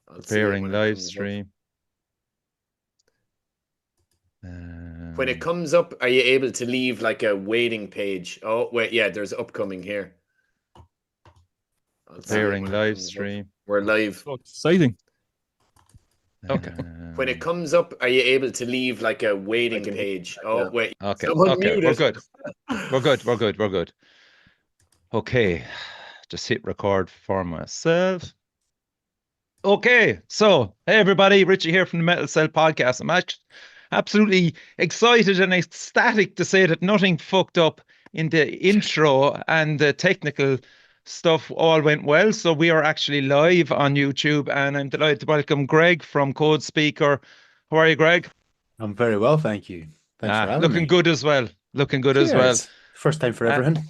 I'll see it Preparing when it live comes up. stream. When it comes up, are you able to leave like a waiting page? Oh, wait, yeah, there's upcoming here. I'll see it Preparing when it live comes up. stream. We're live. So exciting. Okay. When it comes up, are you able to leave like a waiting page? Oh, wait. Okay. Someone Okay. We're muted. good. We're good. We're good. We're good. Okay. Just hit record for myself. Okay. So, hey, everybody. Richie here from the Metal Cell Podcast. I'm actually absolutely excited and ecstatic to say that nothing fucked up in the intro and the technical stuff all went well. So we are actually live on YouTube, and I'm delighted to welcome Greg from Codespeaker. How are you, Greg? I'm very well, thank you. Thanks for having Looking me. good as well. Looking good as well. Cheers. First time for Uh, everything.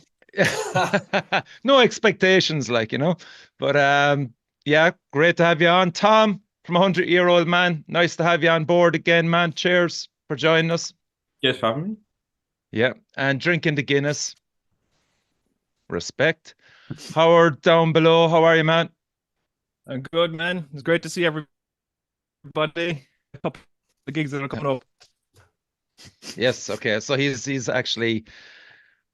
no expectations, but yeah, great to have you on. Tom from 100-Year-Old Man, nice to have you on board again, man. Cheers for joining us. Yes, for having me. Yeah, and drinking the Guinness. Respect. Howard down below, how are you, man? I'm good, man. It's great to see everybody. A couple of gigs that are coming up. Yes, okay. So he's actually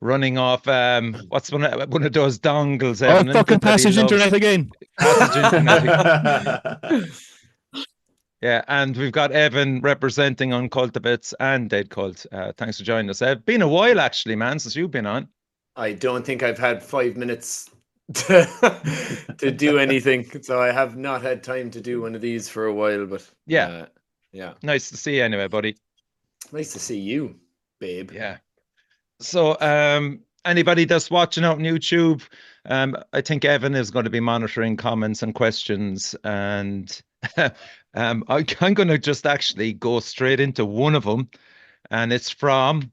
running off what's one of those dongles, Evan, fucking that he passage loves? internet again. Passage internet. Yeah, and we've got Evan representing Uncultivates and Dead Cult. Thanks for joining us, Ev. Been a while actually, man, since you've been on. I don't think I've had 5 minutes to do anything, so I have not had time to do one of these for a while. But Yeah, yeah, nice to see you anyway, buddy. nice to see you, babe. Yeah. So, anybody that's watching out on YouTube, I think Evan is going to be monitoring comments and questions, and I'm going to just actually go straight into one of them, and it's from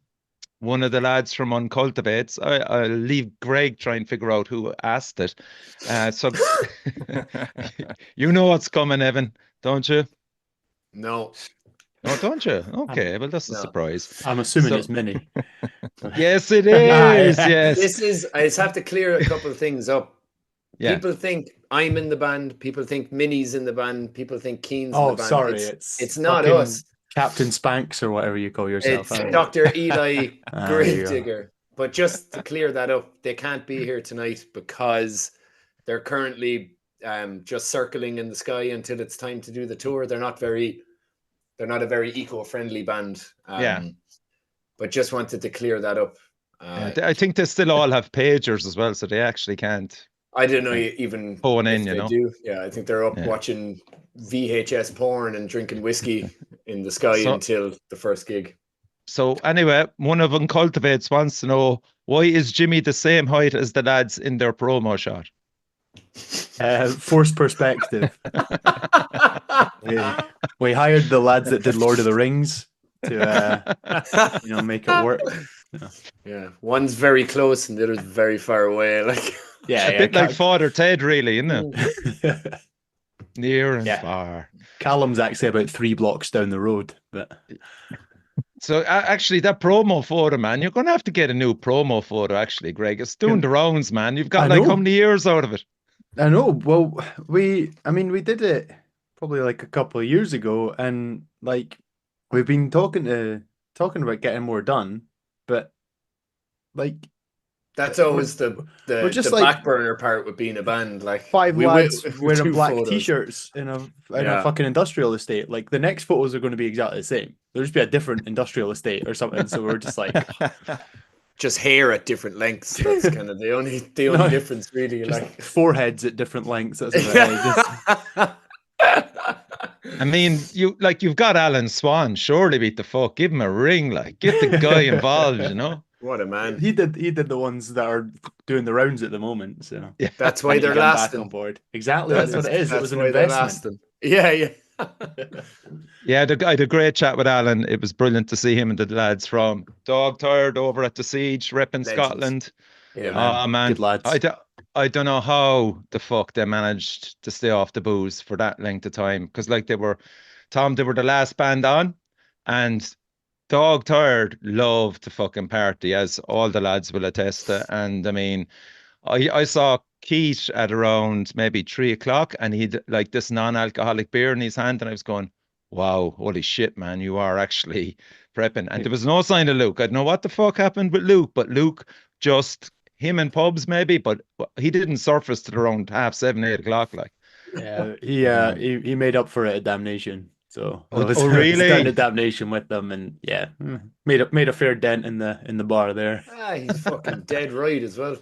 one of the lads from Uncultivates. I'll leave Greg try and figure out who asked it. So you know what's coming, Evan, don't you? No. Oh, don't you? Okay, well, that's a surprise. I'm assuming it's mini. Yes, it is. Yes. This is, I just have to clear a couple of things up. Yeah. People think I'm in the band. People think Minnie's in the band. People think Keen's in Oh, the band. sorry. It's not fucking us. Captain Spanks or whatever you call yourself. It's Dr. Eli There you go. Gravedigger. But just to clear that up, they can't be here tonight because they're currently just circling in the sky until it's time to do the tour. They're not a very eco-friendly band. Yeah. But just wanted to clear that up. I think they still all have pagers as well, so they actually can't. I didn't know even phone in, if you they know. do. Yeah, I think they're up watching VHS porn and drinking whiskey in the sky until the first gig. So anyway, one of them Cultivates wants to know, why is Jimmy the same height as the lads in their promo shot? Forced perspective. we hired the lads that did Lord of the Rings to make it work. Yeah, one's very close and the other's very far away. Like a bit like Father Ted, really, isn't it? Near and far. Callum's actually about 3 blocks down the road, but. So actually, that promo photo, man, you're going to have to get a new promo photo. Actually, Greg, it's doing the rounds, man. You've got like how many years out of it? I know. Well, we did it probably like a couple of years ago, and like we've been talking about getting more done, but like that's always the just back burner part with being a band. Like 5 lads wearing black t-shirts in a fucking industrial estate. Like the next photos are going to be exactly the same. There'll just be a different industrial estate or something. So we're just like. Just hair at different lengths. That's kind of the only difference, really. Like foreheads at different lengths. That's about I mean, you've got Alan Swan. Surely beat the fuck. Give him a ring. Like, get the guy involved. You know. What a man. He did the ones that are doing the rounds at the moment. So that's why they're lasting back on board. Exactly. That's what it is. It was an investment. Yeah. Yeah, I had a great chat with Alan. It was brilliant to see him and the lads from Dog Tired over at the Siege, repping Scotland. Yeah, man. Good lads. I don't know how the fuck they managed to stay off the booze for that length of time, because like they were the last band on, and Dog Tired loved to fucking party, as all the lads will attest to. And I mean, I saw Keith at around maybe 3 o'clock, and he'd like this non-alcoholic beer in his hand, and I was going, wow, holy shit, man, you are actually prepping. And there was no sign of Luke. I don't know what the fuck happened with Luke, but Luke just, him in pubs maybe, but he didn't surface till around 7:30, 8 o'clock. Like, Yeah, he made up for it at Damnation. So I was really? down at Damnation with them, and yeah, made a fair dent in the bar there. He's fucking dead right as well.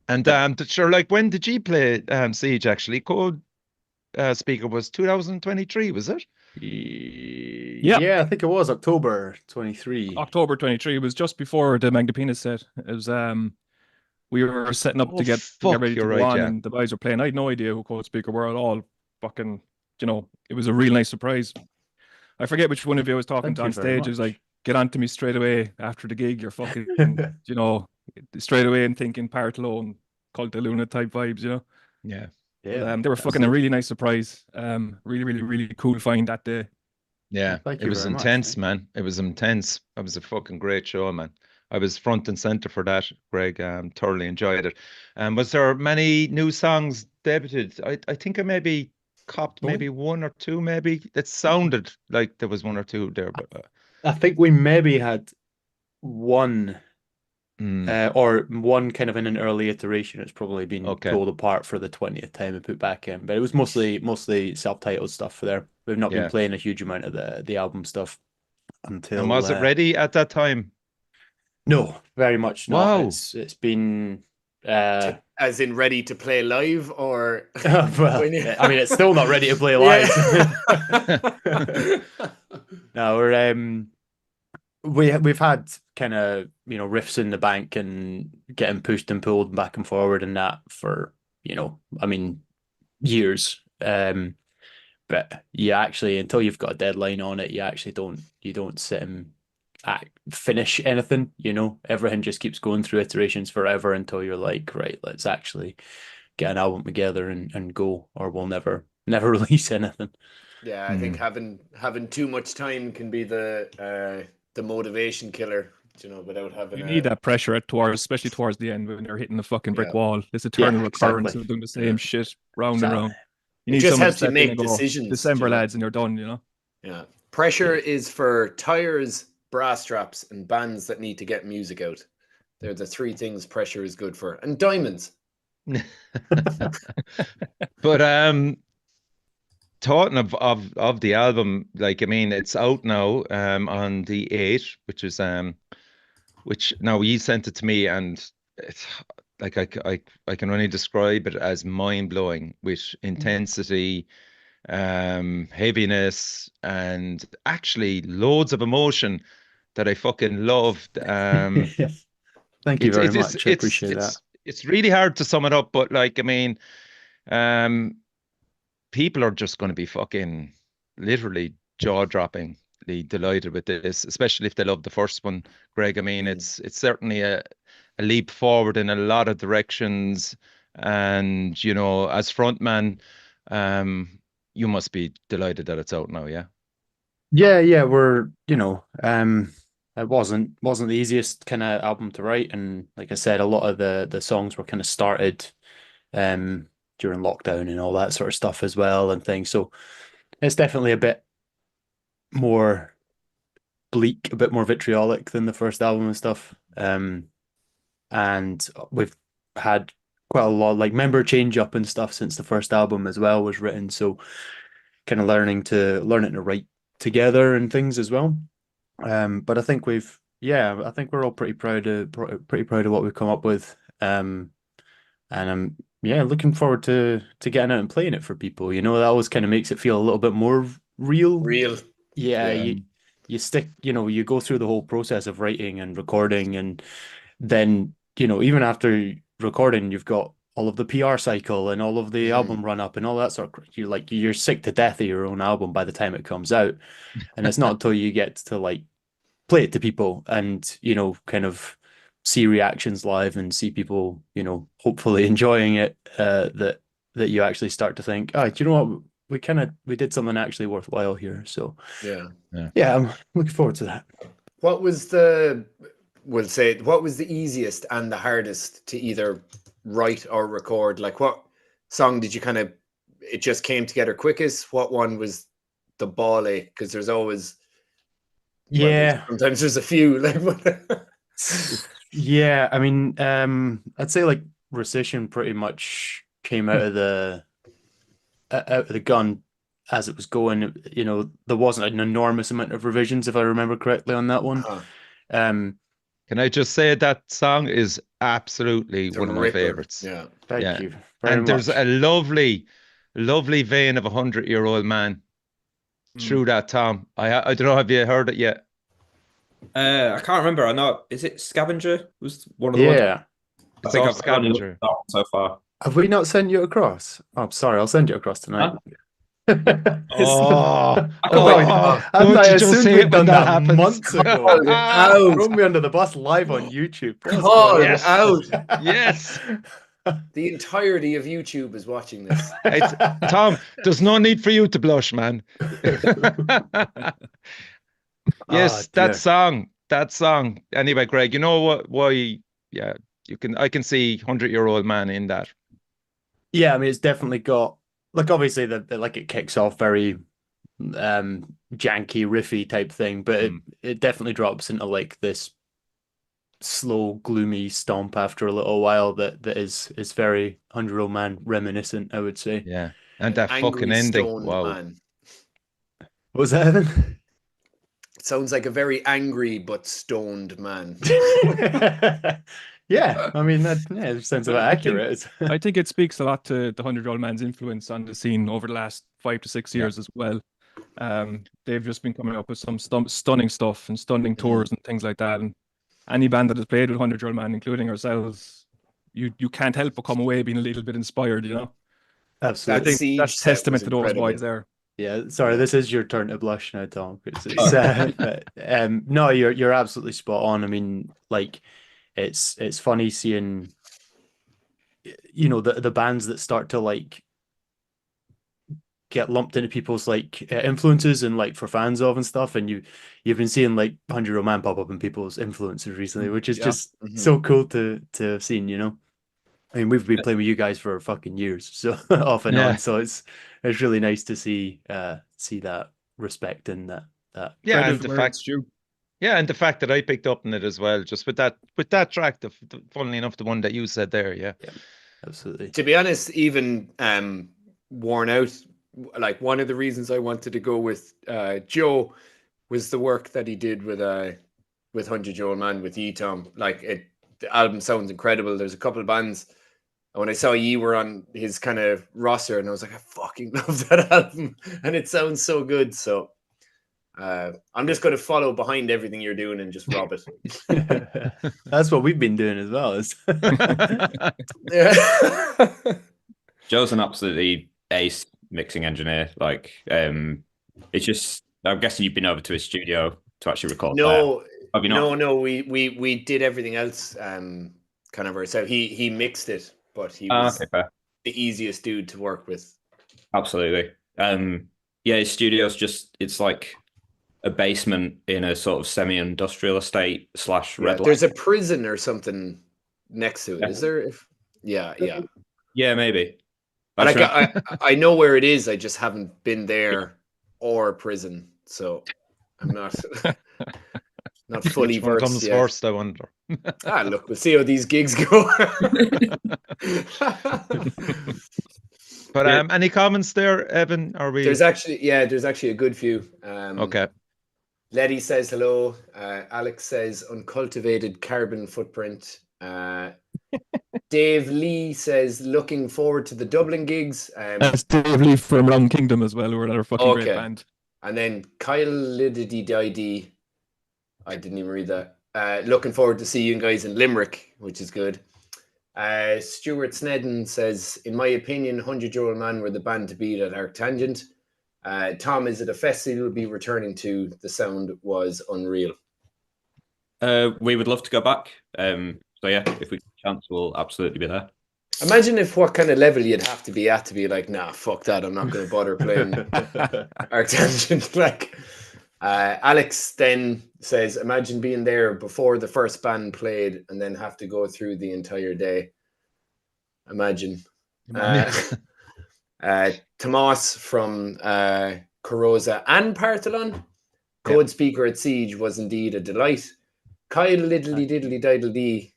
And sure, like, when did you play Siege actually? Code Speaker was 2023, was it? Yeah, I think it was October 23. October 23 was just before the Magdalena set. It was we were setting up to get ready to you're go right, on, yeah. and the guys were playing. I had no idea who Codespeaker were at all. Fucking, it was a real nice surprise. I forget which one of you I was talking Thank to you on very stage. It was much. like, get on to me straight away after the gig. You're fucking, straight away and thinking Partholon, Cult of Luna type vibes, Yeah. Yeah, they were fucking a really nice surprise. Really, really, really cool find that day. Yeah, Thank it you was very much, intense, mate. man. It was intense. It was a fucking great show, man. I was front and center for that, Greg. Thoroughly enjoyed it. Was there many new songs debuted? I think I maybe copped maybe one or two, maybe. It sounded like there was one or two there, but I think we maybe had one mm, or one kind of in an early iteration. It's probably been okay. pulled apart for the 20th time and put back in, but it was mostly self-titled stuff for there. We've not been Yeah. playing a huge amount of the album stuff until. And was it ready at that time? No, very much not. Wow. It's been As in ready to play live, or well, I mean, it's still not ready to play live. No, we've had kind of riffs in the bank and getting pushed and pulled back and forward and that for I mean years. But you actually, until you've got a deadline on it, you actually don't sit and finish anything. Everything just keeps going through iterations forever until you're like, right, let's actually get an album together and go, or we'll never release anything. Yeah, I think having too much time can be the motivation killer, without having. You need that pressure especially towards the end when you're hitting the fucking brick wall. This eternal exactly. recurrence of doing the same shit round and round. You It need just someone helps to you step in make and go, decisions. December, lads, and you're done. Yeah, pressure is for tires, brass straps, and bands that need to get music out. They're the three things pressure is good for, and diamonds. But talking of the album, like, I mean, it's out now on the 8th, which now you sent it to me, and it's like I can only describe it as mind-blowing with intensity, heaviness, and actually loads of emotion that I fucking loved. Thank you very much. I appreciate that. It's really hard to sum it up, but like, I mean, people are just going to be fucking literally jaw-droppingly delighted with this, especially if they love the first one, Greg. I mean, it's certainly a leap forward in a lot of directions, and as frontman, you must be delighted that it's out now. Yeah, we're it wasn't the easiest kind of album to write, and like I said, a lot of the songs were kind of started during lockdown and all that sort of stuff as well and things, so it's definitely a bit more bleak, a bit more vitriolic than the first album and stuff. And we've had quite a lot, like, member change up and stuff since the first album as well was written, so kind of learning to write together and things as well. But I think we're all pretty proud of what we've come up with. And I'm looking forward to getting out and playing it for people. That always kind of makes it feel a little bit more real. Yeah. You stick, you go through the whole process of writing and recording, and then even after recording, you've got all of the PR cycle and all of the album run up and all that sort of, you're sick to death of your own album by the time it comes out. And it's not until you get to like play it to people and kind of see reactions live and see people hopefully enjoying it that you actually start to think, oh, do you know what, we did something actually worthwhile here. So yeah, I'm looking forward to that. What was the will say, what was the easiest and the hardest to either write or record? Like, what song did you kind of, it just came together quickest? What one was the ball ache? Because there's always, sometimes there's a few. Like, yeah, I mean, I'd say like Recession pretty much came out of the gun as it was going. You know, there wasn't an enormous amount of revisions, if I remember correctly, on that one. Can I just say that song is absolutely one of my favorites. Yeah. Thank you very much. There's a lovely vein of 100-year-old man through that, Tom. I don't know, have you heard it yet? I can't remember. I know, is it Scavenger? Was one of the ones? Yeah. I think I've only Scavenger. looked at that one so far. Have we not sent you across? Oh, sorry, I'll send you across tonight. Oh, I assumed we'd done that months ago. Out. Throw me under the bus live on YouTube. Call Yes. out. yes. The entirety of YouTube is watching this. Tom, there's no need for you to blush, man. Yes, that song. Anyway, Greg, you know what? Why? Yeah, I can see 100-year-old man in that. Yeah, I mean, it's definitely got, like, obviously like it kicks off very janky, riffy type thing, but it definitely drops into like this slow, gloomy stomp after a little while that is very 100-year-old man reminiscent, I would say. Yeah, and that Angry fucking ending. stoned Wow. man. What was that, Evan? It sounds like a very angry but stoned man. Yeah, I mean, it sounds about accurate. I think it speaks a lot to the 100-year-old man's influence on the scene over the last 5 to 6 years as well. They've just been coming up with some stunning stuff and stunning tours and things like that. And any band that has played with 100-year-old man, including ourselves, you can't help but come away being a little bit inspired, you know? Absolutely. I think that's testament to those boys there. Yeah, sorry, this is your turn to blush now, Tom. No, you're absolutely spot on. I mean, like, it's funny seeing, you know, the bands that start to like get lumped into people's like influences and like for fans of and stuff, and you've been seeing like 100-year-old man pop up in people's influences recently, which is just so cool to have seen, you know. I mean, we've been playing with you guys for fucking years, so off and on. So it's really nice to see that respect and that. Yeah, and the fact, and the fact that I picked up on it as well, just with that track, funnily enough, the one that you said there, yeah, absolutely. To be honest, even Worn Out, like one of the reasons I wanted to go with Joe was the work that he did with 100-year-old man with Ye Tom. Like the album sounds incredible. There's a couple of bands. And when I saw Ye were on his kind of roster, and I was like, I fucking love that album, and it sounds so good. So I'm just going to follow behind everything you're doing and just rob it. That's what we've been doing as well. Joe's an absolutely ace mixing engineer. Like, it's just, I'm guessing you've been over to his studio to actually record. No, have you not? No. We did everything else kind of ourselves. He mixed it, but he was the easiest dude to work with. Absolutely. Yeah, his studio's just, it's like a basement in a sort of semi-industrial estate / red light. There's a prison or something next to it. Is there? Yeah, maybe. Like I know where it is. I just haven't been there or prison, so I'm not fully Which one versed comes yet. first, I wonder. Look, we'll see how these gigs go. But any comments there, Evan? Are we? There's actually a good few. Okay. Letty says hello. Alex says uncultivated carbon footprint. Dave Lee says looking forward to the Dublin gigs. That's Dave Lee from Round Kingdom as well. We're another fucking great band. And then Kyle Liddy, I didn't even read that. Looking forward to see you guys in Limerick, which is good. Stuart Snedden says, in my opinion, 100-year-old man were the band to beat at Arctangent. Tom, is it a festival you'll be returning to? The sound was unreal. We would love to go back. So yeah, if we get a chance, we'll absolutely be there. Imagine what kind of level you'd have to be at to be like, nah, fuck that, I'm not going to bother playing Arctangent. Like, Alex then says, imagine being there before the first band played and then have to go through the entire day. Imagine. Tomas from Corrosa and Partholon. Codespeaker at Siege was indeed a delight. Kyle Liddly Diddly Diddle Dee.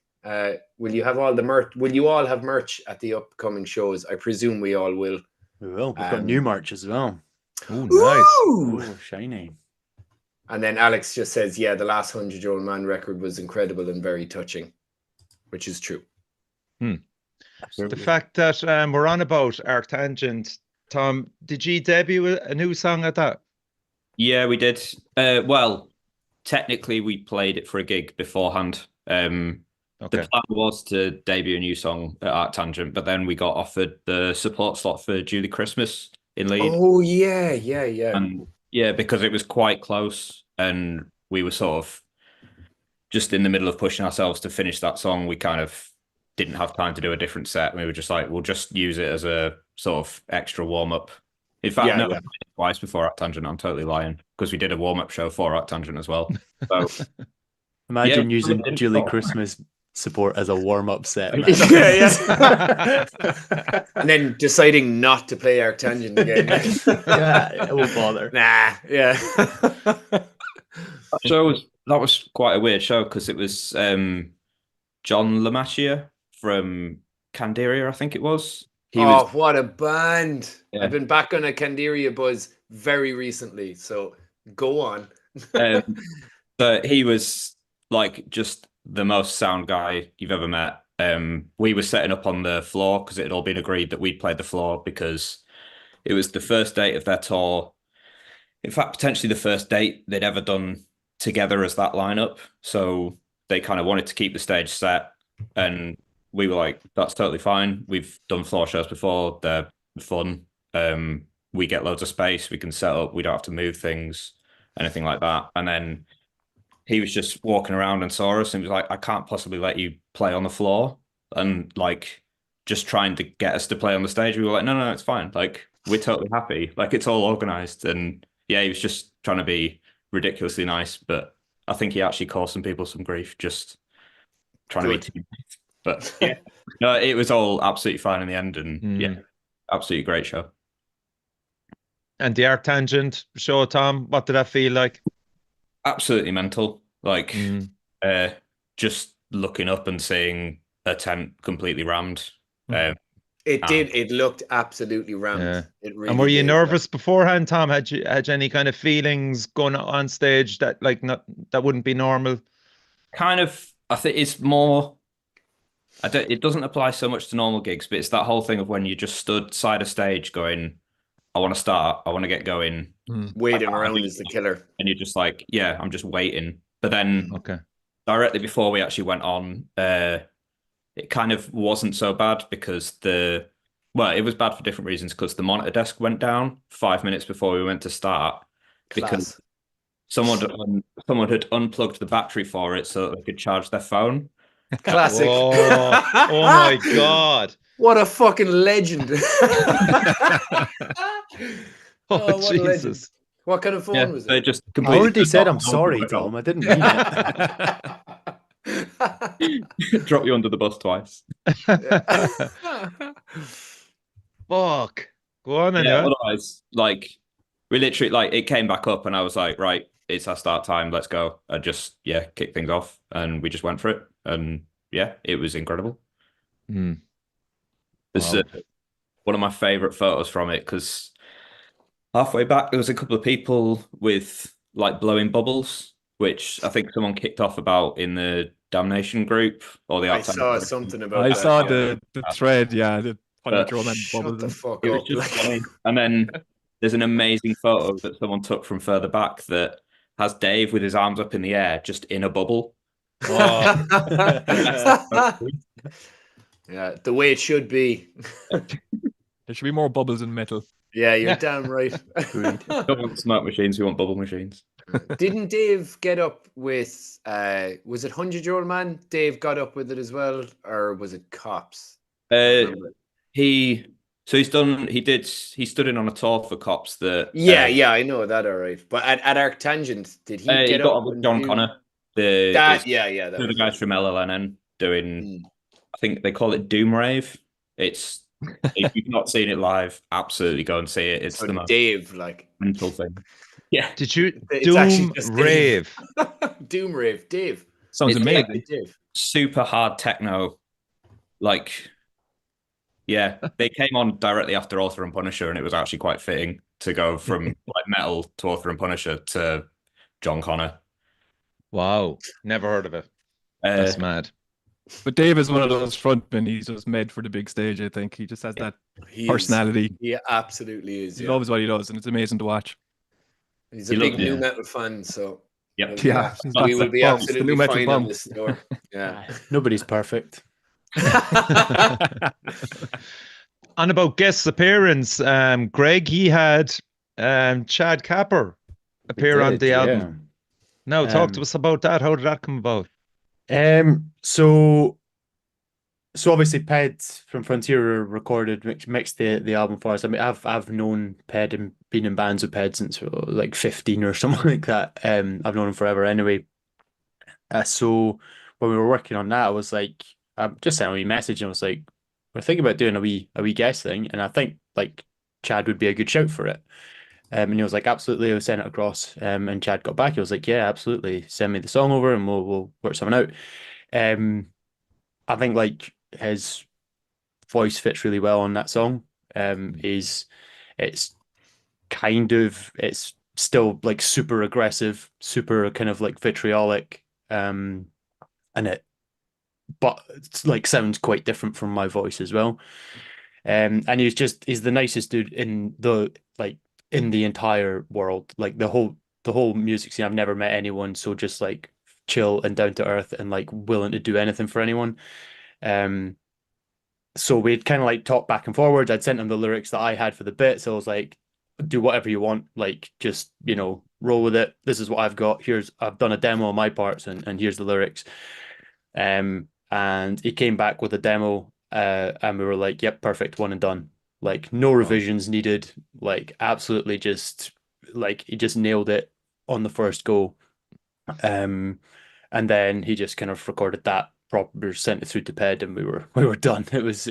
Will you have all the merch? Will you all have merch at the upcoming shows? I presume we all will. We will. We've got new merch as well. Oh, nice. Oh, shiny. And then Alex just says, yeah, the last 100-Year-Old Man record was incredible and very touching, which is true. The fact that we're on about Arctangent, Tom, did you debut a new song at that? Yeah, we did. Well, technically, we played it for a gig beforehand. The plan was to debut a new song at Arctangent, but then we got offered the support slot for Julie Christmas in Leeds. Oh, yeah. And yeah, because it was quite close and we were sort of just in the middle of pushing ourselves to finish that song. We kind of didn't have time to do a different set. We were just like, we'll just use it as a sort of extra warm-up. In fact, I played it twice before Arctangent. I'm totally lying because we did a warm-up show for Arctangent as well. So imagine using Julie Christmas support as a warm-up set. And then deciding not to play Arctangent again. It won't bother. Nah, yeah. That was quite a weird show because it was John Lamachia from Candiria, I think it was. What a band. Yeah. I've been back on a Candiria buzz very recently, so go on. So he was like just the most sound guy you've ever met. We were setting up on the floor because it had all been agreed that we'd play the floor because it was the first date of their tour. In fact, potentially the first date they'd ever done together as that lineup. So they kind of wanted to keep the stage set, and we were like, that's totally fine. We've done floor shows before. They're fun. We get loads of space. We can set up. We don't have to move things, anything like that. And then he was just walking around and saw us and was like, I can't possibly let you play on the floor. And like, just trying to get us to play on the stage. We were like, no, it's fine. Like, we're totally happy. Like, it's all organized. And yeah, he was just trying to be ridiculously nice. But I think he actually caused some people some grief just trying to be too nice. But yeah, no, it was all absolutely fine in the end. And yeah, absolutely great show. And the Arctangent show, Tom, what did that feel like? Absolutely mental. Like, just looking up and seeing a tent completely rammed. It looked absolutely rammed. Yeah. It really and were you did, nervous beforehand, Tom? Had you any kind of feelings going on stage that like that wouldn't be normal? Kind of. I think it's more. It doesn't apply so much to normal gigs, but it's that whole thing of when you just stood side of stage going, I want to start, I want to get going. Waiting around is the killer. And you're just like, yeah, I'm just waiting. But then directly before we actually went on, it kind of wasn't so bad because it was bad for different reasons because the monitor desk went down 5 minutes before we went to start because someone had unplugged the battery for it so that they could charge their phone. Classic. Oh my God. What a fucking legend. Oh, Jesus. What kind of phone was it? They just I already said I'm sorry, Tom. I didn't mean it. Drop you under the bus twice. Fuck. Go on, yeah. Otherwise, like, we literally, like, it came back up and I was like, right, it's our start time. Let's go. I just, kick things off. And we just went for it. And yeah, it was incredible. This is one of my favorite photos from it because halfway back, there was a couple of people with like blowing bubbles, which I think someone kicked off about in the Damnation group or the. I saw something about. I saw the thread. Yeah, the 100-year-old man bubbles. The fuck it up. was just funny. And then there's an amazing photo that someone took from further back that has Dave with his arms up in the air, just in a bubble. Oh. Yeah, the way it should be. There should be more bubbles in metal. Yeah, you're damn right. We don't want smoke machines, we want bubble machines. Didn't Dave get up with, was it 100-Year-Old Man? Dave got up with it as well, or was it Cops? He So he stood in on a tour for Cops that Yeah, I know that, all right. But at Arctangent, did he he get got up up with and John do Connor. that? It's Yeah, that two of the was guys it. from LLNN doing. Mm. I think they call it Doom Rave. It's if you've not seen it live, absolutely go and see it. It's So the most Dave, like, mental thing. Yeah, Did you it's actually Doom just Dave. Rave? Doom Rave, Dave. Sounds It's amazing. like Dave. super hard techno. Like, yeah, they came on directly after Author and Punisher, and it was actually quite fitting to go from like metal to Author and Punisher to John Connor. Wow, never heard of it. That's mad. But Dave is one of those frontmen. He's just made for the big stage. I think he just has that He personality. He absolutely is. He Yeah. loves what he does, and it's amazing to watch. He's a He big loves it. new metal fan, so Yep. Yeah, we will be Bums, the absolutely new metal fine on bum. this store. Yeah. Nobody's perfect. And about guest appearance, Greg, he had Chad Capper appear on the album. Now, talk to us about that. How did that come about? So obviously Ped from Frontier recorded mixed the album for us. I mean, I've known Ped and been in bands with Ped since like 15 or something like that. I've known him forever anyway. So when we were working on that, I was like, I just sent him a message and I was like, we're thinking about doing a wee guest thing, and I think like Chad would be a good shout for it. And he was like, absolutely, I'll send it across. And Chad got back. He was like, yeah, absolutely, send me the song over and we'll work something out. I think like his voice fits really well on that song. It's it's still like super aggressive, super kind of like vitriolic, and but it's like sounds quite different from my voice as well. And he's the nicest dude in the entire world. Like the whole music scene. I've never met anyone so just like chill and down to earth and like willing to do anything for anyone. Um, so we'd kind of like talked back and forward. I'd sent him the lyrics that I had for the bit, so I was like, do whatever you want, like just roll with it. This is what I've got. I've done a demo of my parts, and here's the lyrics. And he came back with a demo, and we were like, yep, perfect, one and done. Like no revisions needed. Like absolutely, just like he just nailed it on the first go. And then he just kind of recorded that proper, sent it through to Ped, and we were done. It was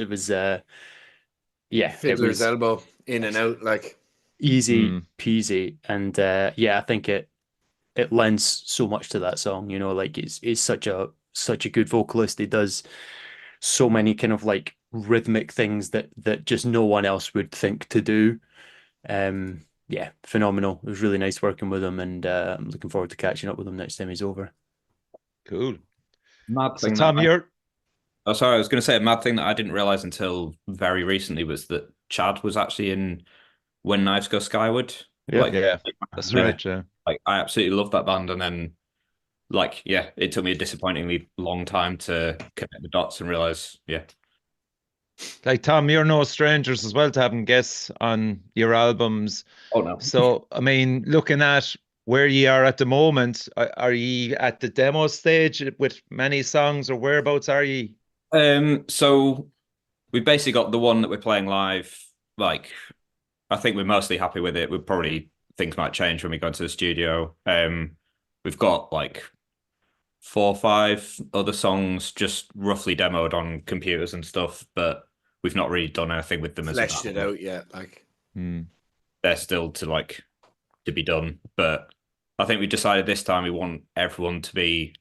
yeah, Fiddler's elbow in and out, like easy peasy. And yeah, I think it lends so much to that song. Like he's such a good vocalist. He does so many kind of like rhythmic things that just no one else would think to do. Yeah, phenomenal. It was really nice working with him, and I'm looking forward to catching up with him next time he's over. Cool. Mad So thing Tom, you're Oh, sorry, I was going to say a mad thing that I didn't realize until very recently was that Chad was actually in When Knives Go Skyward. Yeah. yeah, that's right. Yeah. Like I absolutely love that band, and then like yeah, it took me a disappointingly long time to connect the dots and realize Like Tom, you're no strangers as well to having guests on your albums. oh no. So I mean, looking at where you are at the moment, are you at the demo stage with many songs, or whereabouts are you? So we've basically got the one that we're playing live. Like, I think we're mostly happy with it. Things might change when we go into the studio. We've got like 4 or 5 other songs just roughly demoed on computers and stuff, but we've not really done anything with them fleshed it out yet. Like they're still to be done. But I think we decided this time we want everyone to be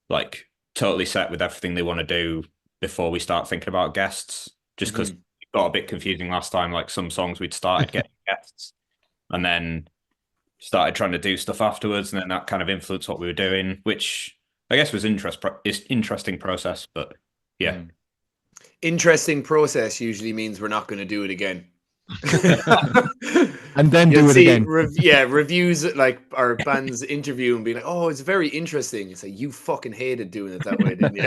like totally set with everything they want to do before we start thinking about guests, just because it got a bit confusing last time. Like some songs we'd started getting guests and then started trying to do stuff afterwards, and then that kind of influenced what we were doing, which I guess was interesting process. But yeah, interesting process usually means we're not going to do it again. And then do it again. Reviews like our band's interview and be like, oh, it's very interesting. It's like, you fucking hated doing it that way, didn't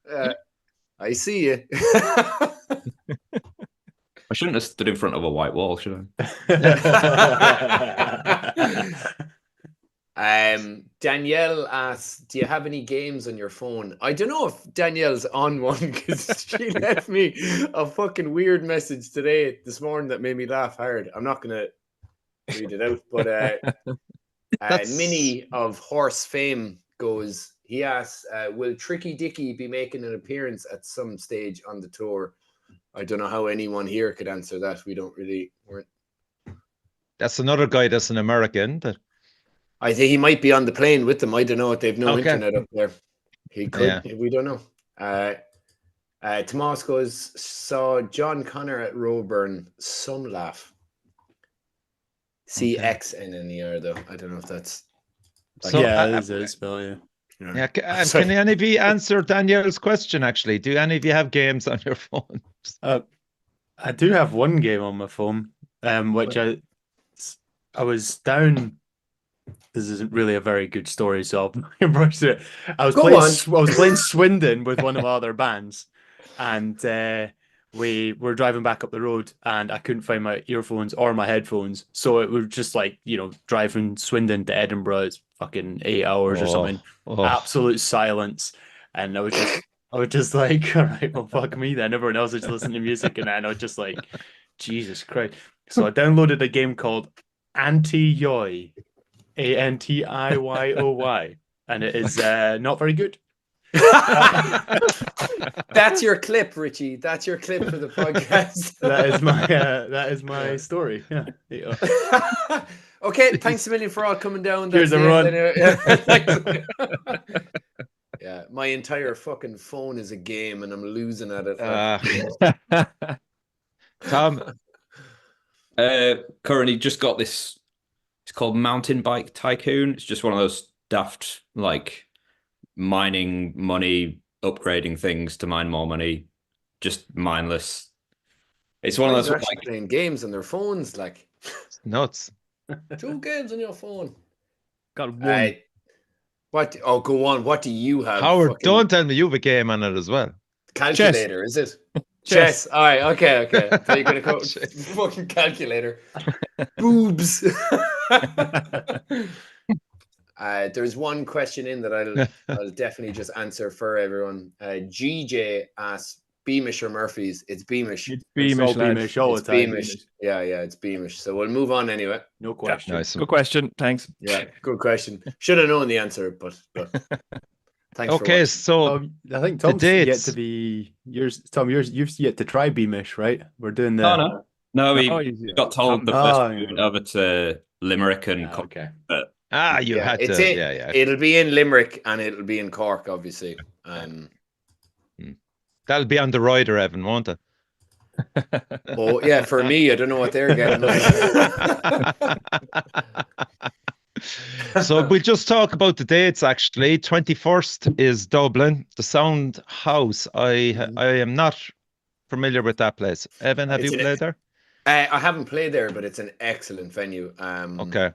you? I see you. I shouldn't have stood in front of a white wall, should I? Danielle asks, do you have any games on your phone? I don't know if Danielle's on one because she left me a fucking weird message this morning that made me laugh hard. I'm not going to read it out, but Minnie of Horse Fame goes, he asks, will Tricky Dicky be making an appearance at some stage on the tour? I don't know how anyone here could answer that. That's another guy that's an American. I think he might be on the plane with them. I don't know. They've no internet up there. He could. Yeah. We don't know. Tomas goes, saw John Connor at Roeburn. Some laugh. CXNNER though. I don't know if that's. So, yeah, it is a spell. Yeah. Yeah. Can any of you answer Danielle's question? Actually, do any of you have games on your phone? I do have one game on my phone, which I was down. This isn't really a very good story, so I'll brush it. I was playing Swindon with one of my other bands, and we were driving back up the road, and I couldn't find my earphones or my headphones, so it was just like, driving Swindon to Edinburgh. It's fucking 8 hours or something. Absolute silence, and I was just like, all right, well, fuck me then. Everyone else is listening to music, and then I was just like, Jesus Christ. So I downloaded a game called Anti-Yoy. ANTIYOY, and it is not very good. That's your clip, Richie. That's your clip for the podcast. that is my story. Yeah. Okay, thanks a million for all coming down. Here's a run. Yeah, my entire fucking phone is a game, and I'm losing at it. Tom, currently just got this. It's called Mountain Bike Tycoon. It's just one of those daft, like, mining money, upgrading things to mine more money, just mindless. It's one of those like playing games on their phones, like it's nuts. 2 games on your phone. Got one. What? Oh, go on. What do you have? Howard, don't tell me you have a game on it as well. Calculator, is it? Chess. All right. Okay. So you're gonna go fucking calculator. Boobs. There's one question in that I'll definitely just answer for everyone. GJ asks, Beamish or Murphy's? It's Beamish. It's Beamish, Beamish all the time. Beamish. Yeah, it's Beamish. So we'll move on anyway. No question. Nice. Good question. Thanks. Yeah, good question. Should have known the answer, but thanks. Okay, so I think Tom's yet to be yours. Tom, you've yet to try Beamish, right? We're doing the. No, we got told the first we went over to Limerick and Cork. Okay. But you had to. It'll be in Limerick and it'll be in Cork, obviously. That'll be on the rider, Evan, won't it? Oh yeah, for me, I don't know what they're getting. So we'll just talk about the dates. Actually, 21st is Dublin, the Sound House. I am not familiar with that place. Evan, have you played there? I haven't played there, but it's an excellent venue. Okay.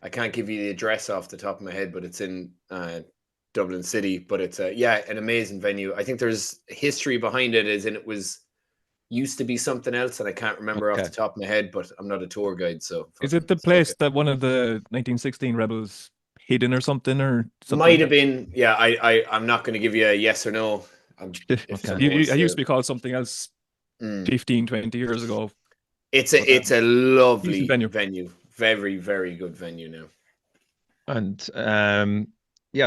I can't give you the address off the top of my head, but it's in Dublin City. But it's an amazing venue. I think there's history behind it, as in it used to be something else, and I can't remember off the top of my head, but I'm not a tour guide. So is it the place that one of the 1916 rebels hidden or something? Might have been. Yeah, I'm not going to give you a yes or no. I used to be called something else 15, 20 years ago. It's a lovely venue. Very, very good venue now. And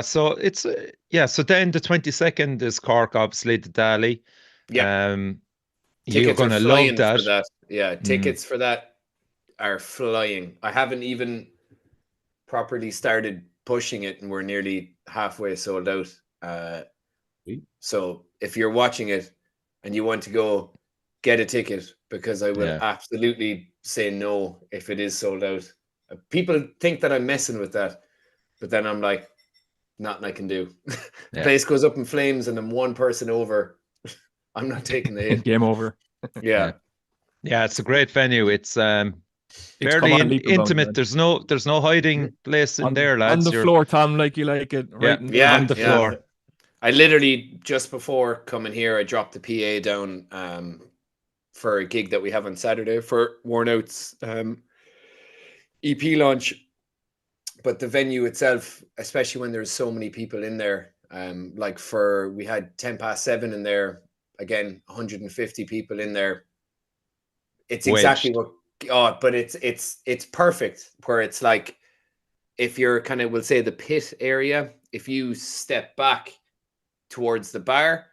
so it's so then the 22nd is Cork, obviously, the Dali. Yeah. You're going to love that. For that. Yeah, tickets for that are flying. I haven't even properly started pushing it, and we're nearly halfway sold out. So if you're watching it and you want to go, get a ticket, because I will absolutely say no if it is sold out. People think that I'm messing with that, but then I'm like, nothing I can do. The place goes up in flames and I'm one person over. I'm not taking the hit. Game over. Yeah, it's a great venue. It's fairly intimate. There's no hiding place in there, lads. On the floor, Tom, like you like it. Right on the floor. I literally, just before coming here, I dropped the PA down for a gig that we have on Saturday for Worn Out's EP launch. but the venue itself, especially when there's so many people in there, like we had 7:10 in there, again, 150 people in there. It's exactly Wedged. but it's perfect where it's like, if you're kind of, we'll say the pit area, if you step back towards the bar,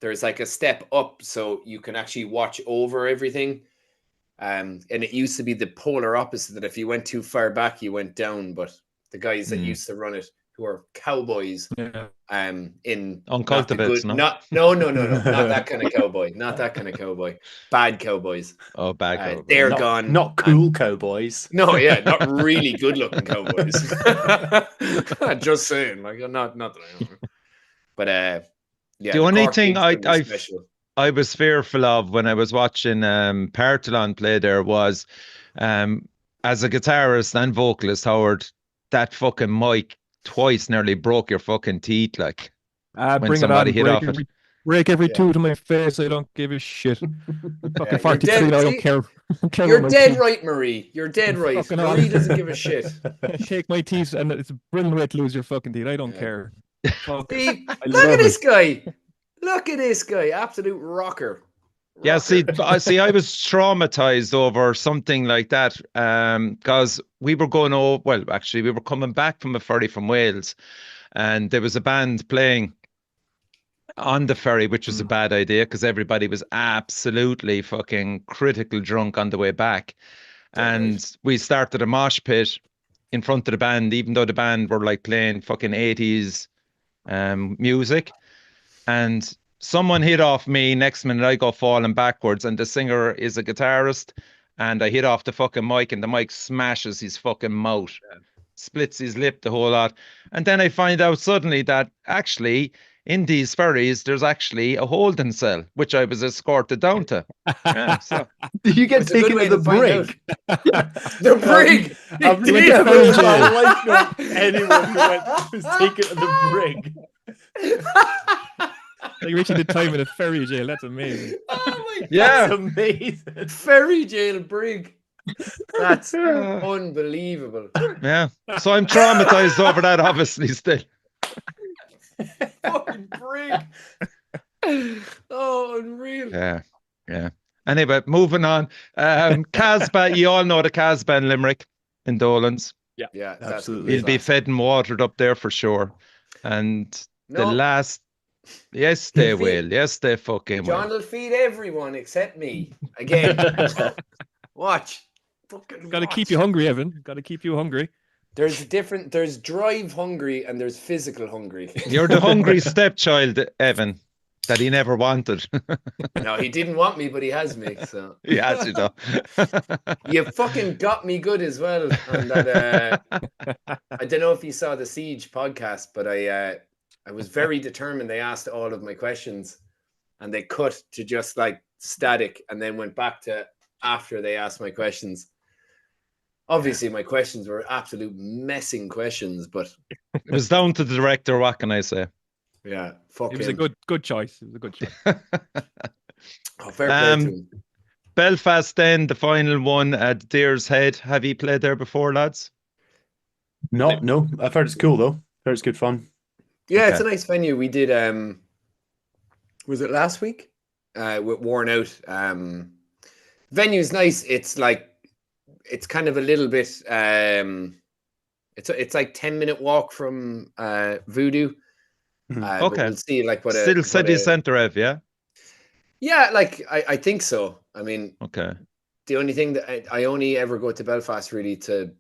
there's like a step up so you can actually watch over everything. And it used to be the polar opposite, that if you went too far back, you went down. But the guys that used to run it, who are cowboys, in Uncultivates, not that kind of cowboy, not that kind of cowboy, bad cowboys. Oh, bad cowboy. They're not, gone. Not cool cowboys. No, yeah, not really good looking cowboys. Just saying, like, not that I know. But yeah, the only Cork thing gig's gonna be special. I was fearful of when I was watching Partholon play there was, as a guitarist and vocalist, Howard, that fucking mic twice nearly broke your fucking teeth, like, when Bring it somebody on, hit off it. break every Yeah. tooth in my face. I don't give a shit. Fucking you're 43, dead. I don't See, care. You're dead right, Marie. You're dead right. Fucking Marie on. doesn't give a shit. Shake my teeth, and it's a brilliant way to lose your fucking teeth. I don't Yeah. care. Fuck. See, I look at love this it. guy. Look at this guy. Absolute rocker. Yeah, see, Rocker. I was traumatized over something like that, because we were going actually, we were coming back from a ferry from Wales, and there was a band playing on the ferry, which was a bad idea because everybody was absolutely fucking critical drunk on the way back. And we started a mosh pit in front of the band, even though the band were like playing fucking 80s music. And someone hit off me. Next minute, I go falling backwards, and the singer is a guitarist. And I hit off the fucking mic, and the mic smashes his fucking mouth, splits his lip, the whole lot. And then I find out suddenly that actually, in these ferries, there's actually a holding cell, which I was escorted down to. Yeah, so Did you get It's a good taken way to to the find out. brig? The brig. I've You went to never ferry in jail. my life known anyone who was taken to the brig. Like reaching the time in a ferry jail. That's amazing. Oh my yeah. That's amazing. ferry jail brig. That's Uh, unbelievable. yeah. So I'm traumatized over that, obviously, still. Fucking brig. Oh, unreal. Yeah. Yeah. Anyway, moving on. Casbah, you all know the Casbah in Limerick, in Dolan's. Yeah, that's Absolutely. He'll be fed and watered up there for sure. And the No. last, yes, they He'll feed- will. Yes, they fucking John will. will feed everyone except me. Again. Watch. Fucking Got to watch. keep you hungry, Evan. Got to keep you hungry. There's drive hungry and there's physical hungry. You're the hungry stepchild, Evan, that he never wanted. No, he didn't want me, but he has me. So He has you though. you fucking got me good as well on that. I don't know if you saw the Siege podcast, but I was very determined. They asked all of my questions, and they cut to just like static, and then went back to after they asked my questions. Obviously, my questions were absolute messing questions, but It was down to the director. What can I say? yeah, fuck It was a him. good choice. It was a good choice. Oh, fair play to him. Belfast, then the final one at Deer's Head. Have you played there before, lads? No, I've heard it's cool though. Heard it's good fun. Yeah, it's a Okay. nice venue. We did was it last week? With Worn Out. Venue's nice. It's like it's kind of a little bit it's like 10-minute walk from Voodoo. But Okay. we'll see like what Still city centre, Ev, yeah? Yeah, like I think so. I mean, Okay. the only thing that I only ever go to Belfast really to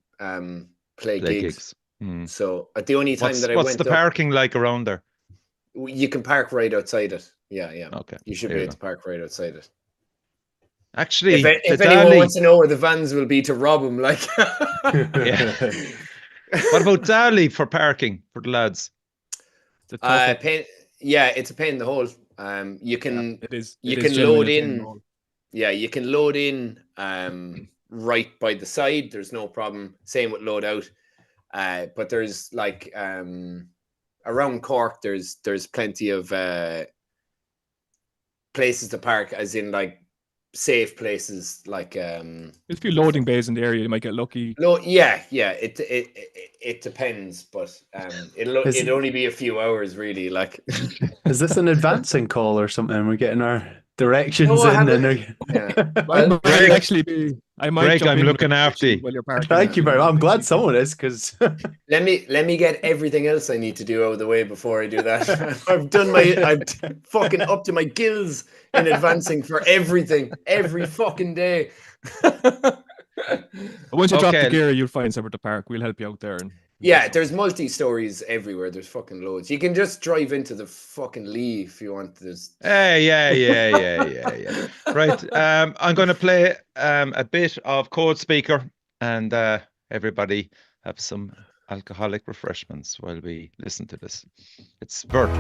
play gigs. Hmm. So the only time that I What's went the up, parking like around there? you can park right outside it. Yeah. Okay. You should there be you able to park right outside it. Actually, If the anyone Dali, wants to know where the vans will be to rob them, like. Yeah. What about Dali for parking for the lads? It's a tough one. pain, yeah, it's a pain in the hole. You can It is. you it can is load genuinely a pain in. the hole. Yeah, you can load in right by the side. There's no problem. Same with load out. But there's like around Cork, there's plenty of places to park, as in like safe places like There's a few loading bays in the area. You might get lucky. no, yeah. It depends, but it'll only be a few hours really. Like, Is this an advancing call or something? We're getting our directions No, I in. haven't. Yeah. Well, Might actually be. I might Greg, jump I'm in looking with after you. while you're parking. Thank you very much. I'm glad someone is, because let me get everything else I need to do out of the way before I do that. I'm fucking up to my gills in advancing for everything every fucking day. Once you drop the Okay. gear, you'll find somewhere to park. We'll help you out there. And Yeah, there's multi-stories everywhere. There's fucking loads. You can just drive into the fucking Lee if you want. There's Hey, yeah. Right. I'm going to play a bit of Codespeaker, and everybody have some alcoholic refreshments while we listen to this. It's Vert.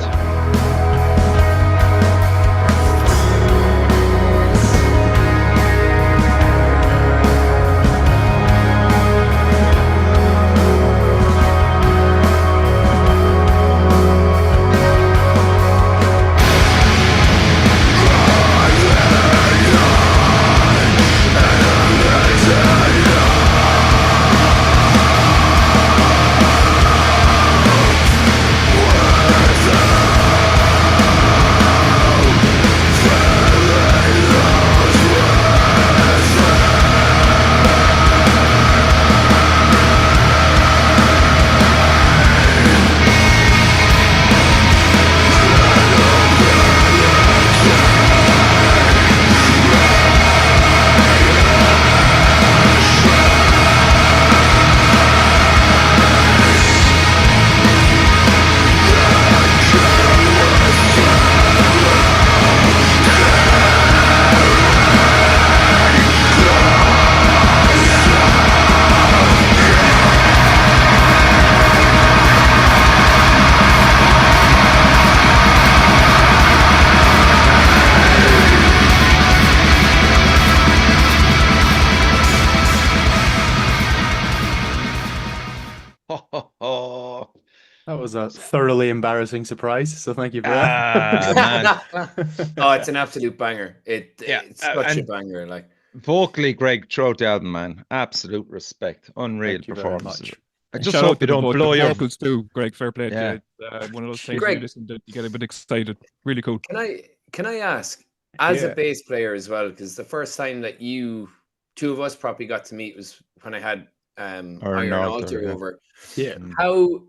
that was a thoroughly embarrassing surprise. So thank you for that. Man. Oh, it's an absolute banger. Yeah, It's such a and- banger. Like, Vocally, Greg, throughout the album, man. Absolute respect. Unreal Thank you very performance. much. I And just shout hope out you to the don't blow your... vocals too, Greg. Fair play. Yeah. Yeah. One of those things Greg. you listen to, you get a bit excited. Really cool. can I ask, as Yeah. a bass player as well, because the first time that two of us probably got to meet was when I had Iron Altar yeah. over. Yeah. How,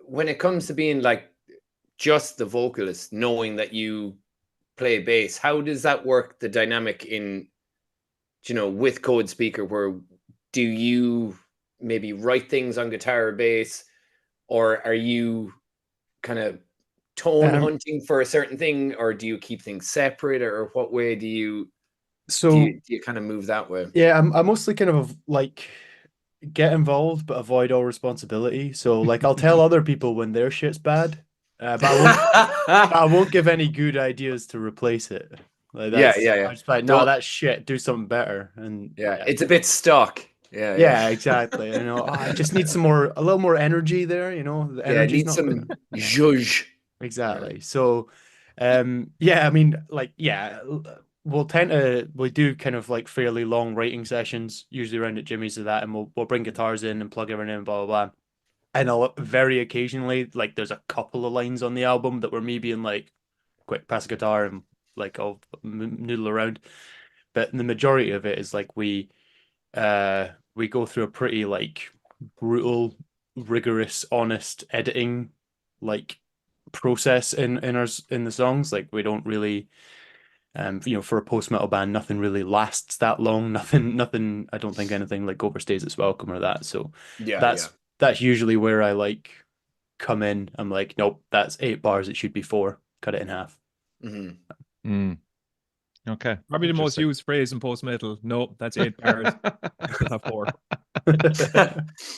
when it comes to being like just the vocalist, knowing that you play bass, how does that work? The dynamic in, with Codespeaker, where do you maybe write things on guitar or bass, or are you kind of tone hunting for a certain thing, or do you keep things separate, or what way do you kind of move that way? Yeah, I mostly kind of like get involved but avoid all responsibility. So like I'll tell other people when their shit's bad, but I won't give any good ideas to replace it. Like Yeah. I just like, no, Well- that's shit. Do something better. And Yeah, it's a bit stuck. yeah, exactly. I just need a little more energy there. The Yeah, energy's need not some zhuzh. exactly. So, I mean, like, yeah, we do kind of like fairly long writing sessions, usually around at Jimmy's or that, and we'll bring guitars in and plug everything in, blah blah blah. And I'll very occasionally, like, there's a couple of lines on the album that were me being like, quick, pass a guitar, and like I'll noodle around. But the majority of it is like we go through a pretty like brutal, rigorous, honest editing like process in the songs. Like we don't really for a post-metal band, nothing really lasts that long. Nothing I don't think anything like overstays its welcome or that. So that's usually where I like come in. I'm like, nope, that's 8 bars, it should be 4, cut it in half. Mm. Okay. Probably the most used phrase in post metal. Nope, that's 8 bars. Still have 4.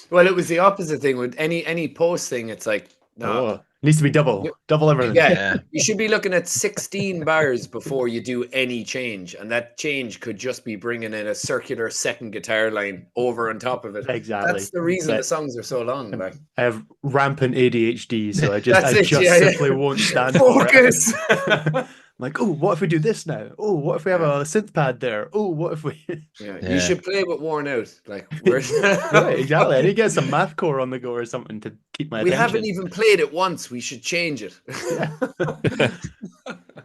Well, it was the opposite thing with any post thing. It's like, no, needs to be double everything. Yeah, you should be looking at 16 bars before you do any change, and that change could just be bringing in a circular second guitar line over on top of it. Exactly. That's the reason the songs are so long. Like, I have rampant ADHD, so I just simply won't stand focus. for it. like, oh, what if we do this now? Oh, what if we have a synth pad there? Oh, what if we? Yeah, Yeah. you should play with Worn Out. Like we're Right, exactly. I need to get some math core on the go or something to keep my we attention. haven't even played it once. We should change it. Yeah.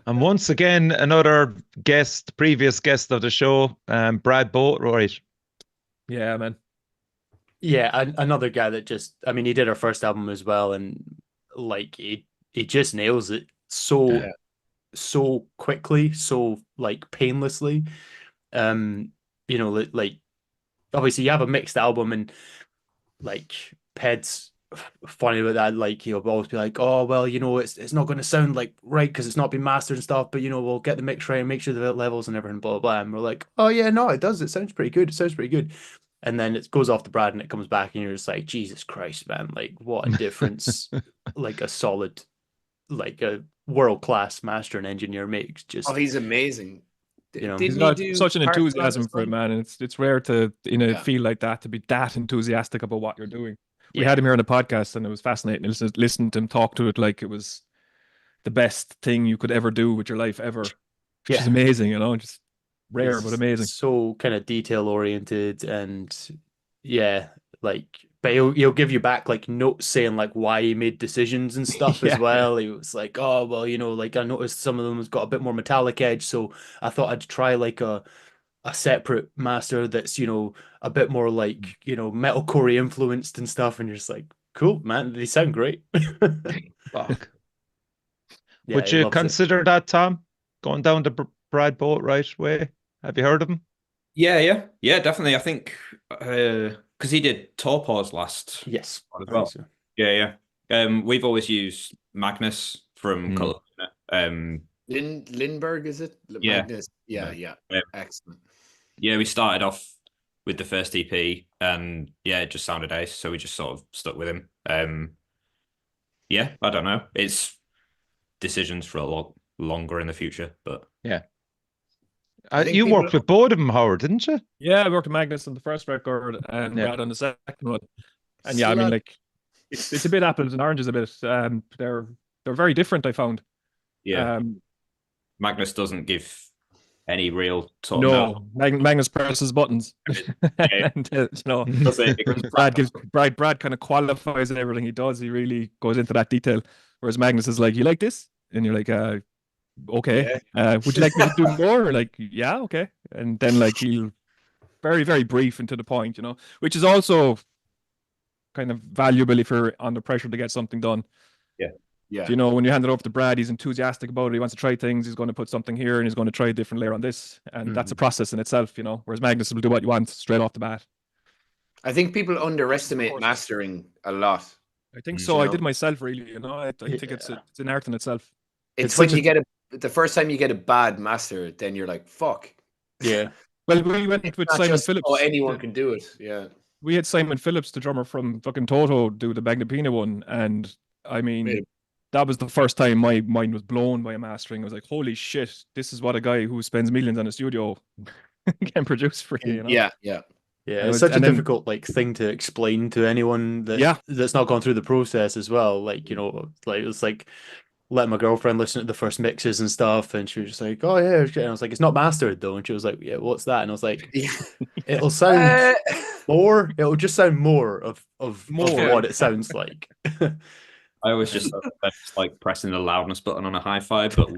And once again, another guest, previous guest of the show, Brad Boatwright. Yeah, man. Yeah, another guy that just, I mean, he did our first album as well, and like he just nails it Yeah. so quickly, so like painlessly. You know, like obviously you have a mixed album, and like Ped's funny with that. Like he'll always be like, "Oh well, you know, it's not going to sound like right because it's not been mastered and stuff, but you know, we'll get the mix right and make sure the levels and everything, blah blah blah." And we're like, "Oh yeah, no, it does. It sounds pretty good. It sounds pretty good." And then it goes off the Brad and it comes back, and you're just like, Jesus Christ, man! Like what a difference! Like a solid, like a world class master and engineer makes. Just Oh, he's amazing. You know, He's Didn't got he do such an Partholon enthusiasm as for it, well? man. And it's rare to in a Yeah. field like that to be that enthusiastic about what you're doing. We Yeah. had him here on the podcast, and it was fascinating. Listen to him talk to it like it was the best thing you could ever do with your life ever, which is Yeah. amazing. You know, just rare He's but amazing. so kind of detail oriented, and yeah, like but he'll give you back like notes saying like why he made decisions and stuff Yeah. as well. He was like, oh well, you know, like I noticed some of them has got a bit more metallic edge, so I thought I'd try like a separate master that's, you know, a bit more like, you know, metalcore influenced and stuff, and you're just like, cool, man, they sound great. Fuck. Yeah, Would he you loves it. consider that, Tom? Going down the Brad Boatwright way? Have you heard of him? Yeah, definitely. I think because he did Torpors last Yes, as I well. think so. Yeah. We've always used Magnus from Codespeaker. Lindbergh, is it? Yeah. Magnus. Yeah. Um, Excellent. Yeah, we started off with the first EP, and yeah, it just sounded ace, so we just sort of stuck with him. Yeah, I don't know. It's decisions for a lot longer in the future, but Yeah. I think You people- worked with both of them, Howard, didn't you? Yeah, I worked with Magnus on the first record and Yeah. Brad on the second one. And Still yeah, I mean, not- like it's a bit apples and oranges a bit. They're very different, I found. yeah, Magnus doesn't give any real sort of Magnus presses buttons. And, you know, Brad kind of qualifies in everything he does. He really goes into that detail. Whereas Magnus is like, "You like this?" And you're like, "Okay. Would you like me to do more?" Or like, "Yeah, okay." And then like he'll very, very brief and to the point, you know, which is also kind of valuable if you're under pressure to get something done. Yeah. You know, when you hand it over to Brad, he's enthusiastic about it. He wants to try things. He's going to put something here and he's going to try a different layer on this. And that's a process in itself, you know, whereas Magnus will do what you want straight off the bat. I think people underestimate course. mastering a lot. I think You so. I know? did myself, really, you know. I think it's an art in itself. It's It's when such you get the first time you get a bad master, then you're like, fuck. Yeah. Well, we went with Not Simon just, Phillips. oh, anyone can do it. Yeah. We had Simon Phillips, the drummer from fucking Toto, do the Magnapina one. And I mean, Right. that was the first time my mind was blown by a mastering. I was like, holy shit, this is what a guy who spends millions on a studio can produce for you, you know? Yeah. Yeah, And it's such a and then- difficult like thing to explain to anyone that's not gone through the process as well. Like, you know, like it's like letting my girlfriend listen to the first mixes and stuff, and she was just like, "Oh yeah," and I was like, "It's not mastered though," and she was like, "Yeah, what's that?" And I was like, Yeah. "It'll sound Uh, more. It'll just sound more of More. what it sounds like." I always just that's like pressing the loudness button on a hi-fi, but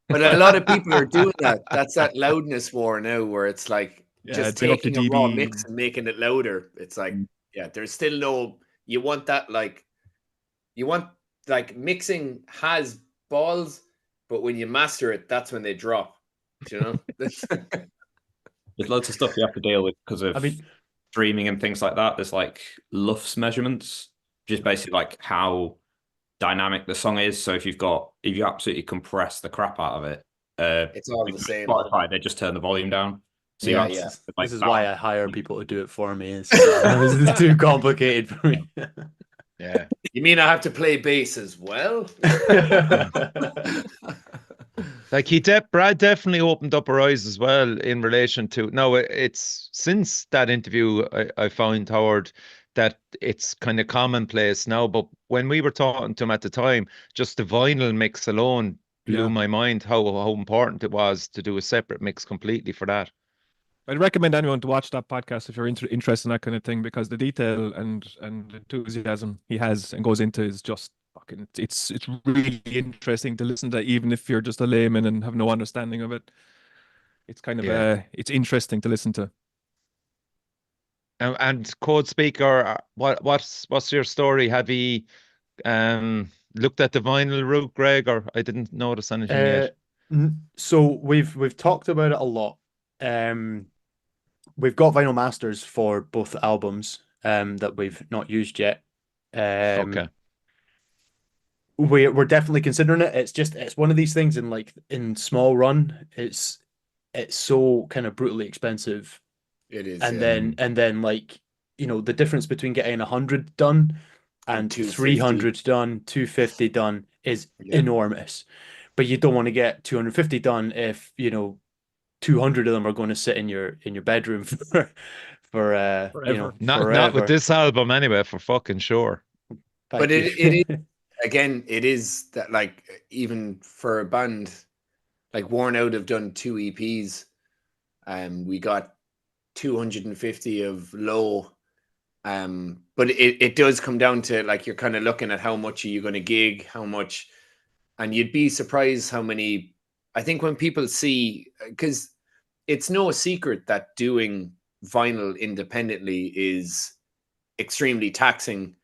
but a lot of people are doing that. That's that loudness war now, where it's like Yeah, just bring up the taking a raw dB. mix and making it louder. It's like, yeah, there's still no. You want that mixing has balls, but when you master it, that's when they drop. Do you know? there's loads of stuff you have to deal with because of I mean, streaming and things like that. There's like LUFS measurements, which is basically like how dynamic the song is. So if you absolutely compress the crap out of it, It's all the with same. Spotify, they just turn the volume down. So Yeah, you yeah. have to, like, this is why I hire people to do it for me. It's too complicated for me. Yeah. You mean I have to play bass as well? Like Brad definitely opened up our eyes as well in relation to. No, it's since that interview I found, Howard, that it's kind of commonplace now. But when we were talking to him at the time, just the vinyl mix alone blew my mind how important it was to do a separate mix completely for that. I'd recommend anyone to watch that podcast if you're interested in that kind of thing, because the detail and enthusiasm he has and goes into is just fucking. It's really interesting to listen to, even if you're just a layman and have no understanding of it. It's kind of it's interesting to listen to. And Codespeaker, what's your story? Have you looked at the vinyl route, Greg, or I didn't notice anything yet? So we've talked about it a lot. We've got vinyl masters for both albums that we've not used yet. Okay. We're definitely considering it. It's one of these things in small run. It's so kind of brutally expensive. It is. And yeah. then like, the difference between getting 100 done and 300 done, 250 done is enormous. But you don't want to get 250 done if 200 of them are going to sit in your bedroom for Forever. Not with this album anyway, for fucking sure. But it is, again, it is that, like, even for a band like Worn Out have done 2 EPs, we got 250 of low, but it does come down to, like, you're kind of looking at how much are you going to gig, how much, and you'd be surprised how many. I think when people see, because it's no secret that doing vinyl independently is extremely taxing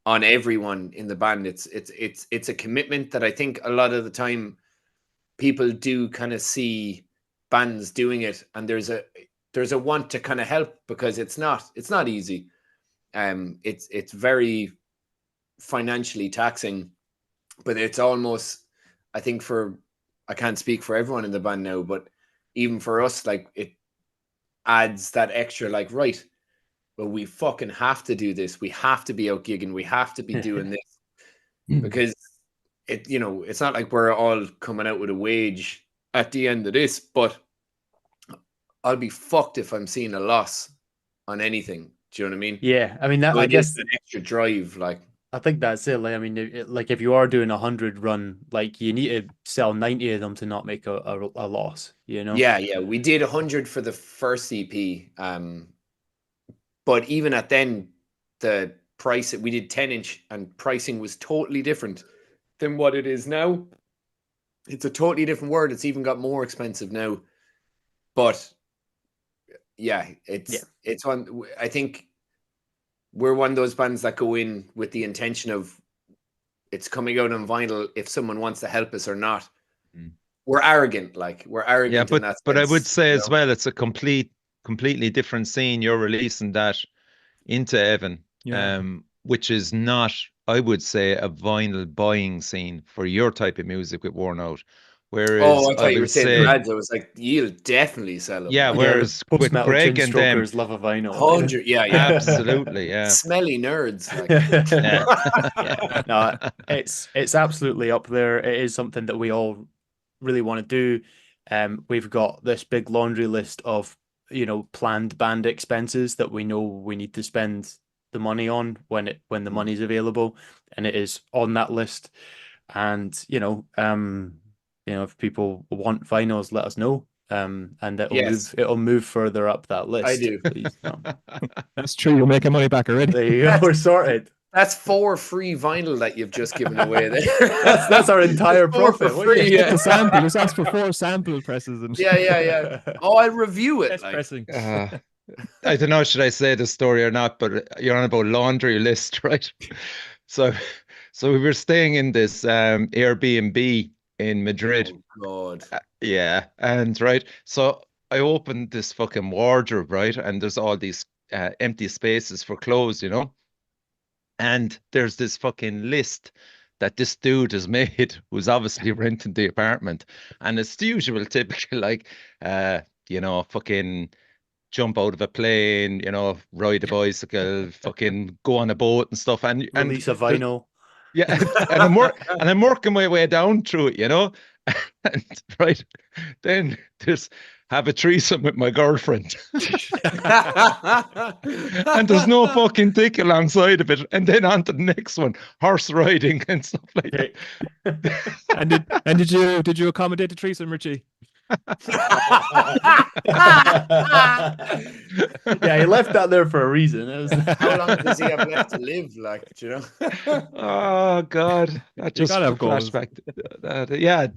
on everyone in the band. It's a commitment that I think a lot of the time people do kind of see bands doing it, and there's a want to kind of help, because it's not easy. It's very financially taxing, but it's almost, I think, I can't speak for everyone in the band now, but even for us, like, it adds that extra, like, right, well, we fucking have to do this. We have to be out gigging. We have to be doing this, because it's not like we're all coming out with a wage at the end of this, but I'll be fucked if I'm seeing a loss on anything. Do you know what I mean? Yeah, I mean that. So I guess an extra drive, like. I think that's it. Like, I mean, like if you are doing 100 run, like you need to sell 90 of them to not make a loss. Yeah, we did 100 for the first EP, but even at then, the price, we did 10-inch, and pricing was totally different than what it is now. It's a totally different world. It's even got more expensive now, but yeah, it's one. I think we're one of those bands that go in with the intention of it's coming out on vinyl if someone wants to help us or not. We're arrogant, Yeah, in that but I sense, would say as well, it's a completely different scene. You're releasing that into Evan, which is not, I would say, a vinyl buying scene for your type of music with Worn Out. Whereas I thought you were saying the lads. I was like, you'll definitely sell them. Yeah, whereas with Greg and them, love a vinyl. 100, yeah, absolutely, yeah. Smelly nerds, like. No, it's absolutely up there. It is something that we all really want to do. We've got this big laundry list of planned band expenses that we know we need to spend the money on when the money's available, and it is on that list. And if people want vinyls, let us know. And it'll move further up that list. I do. Please, That's true. You're making money back already. There you go. We're sorted. That's 4 free vinyl that you've just given away there. that's our entire profit. Free, Get the sample. Just ask for 4 sample presses and yeah. Oh, I'll review it. pressing. I don't know, should I say the story or not, but you're on about laundry list, right? So we were staying in this Airbnb in Madrid. Oh, God. Yeah, and right. So I opened this fucking wardrobe, right? And there's all these empty spaces for clothes, and there's this fucking list that this dude has made, who's obviously renting the apartment, and it's the usual typical, like, fucking jump out of a plane, ride a bicycle, fucking go on a boat and stuff, and release a vinyl. Yeah, and I'm working my way down through it, And right then there's have a threesome with my girlfriend. And there's no fucking dick alongside of it. And then on to the next one, horse riding and stuff like that. And did you accommodate the threesome, Richie? Yeah, he left that there for a reason. How long does he have left to live? Like, do you know? Oh God, that just gotta have goals. flashback.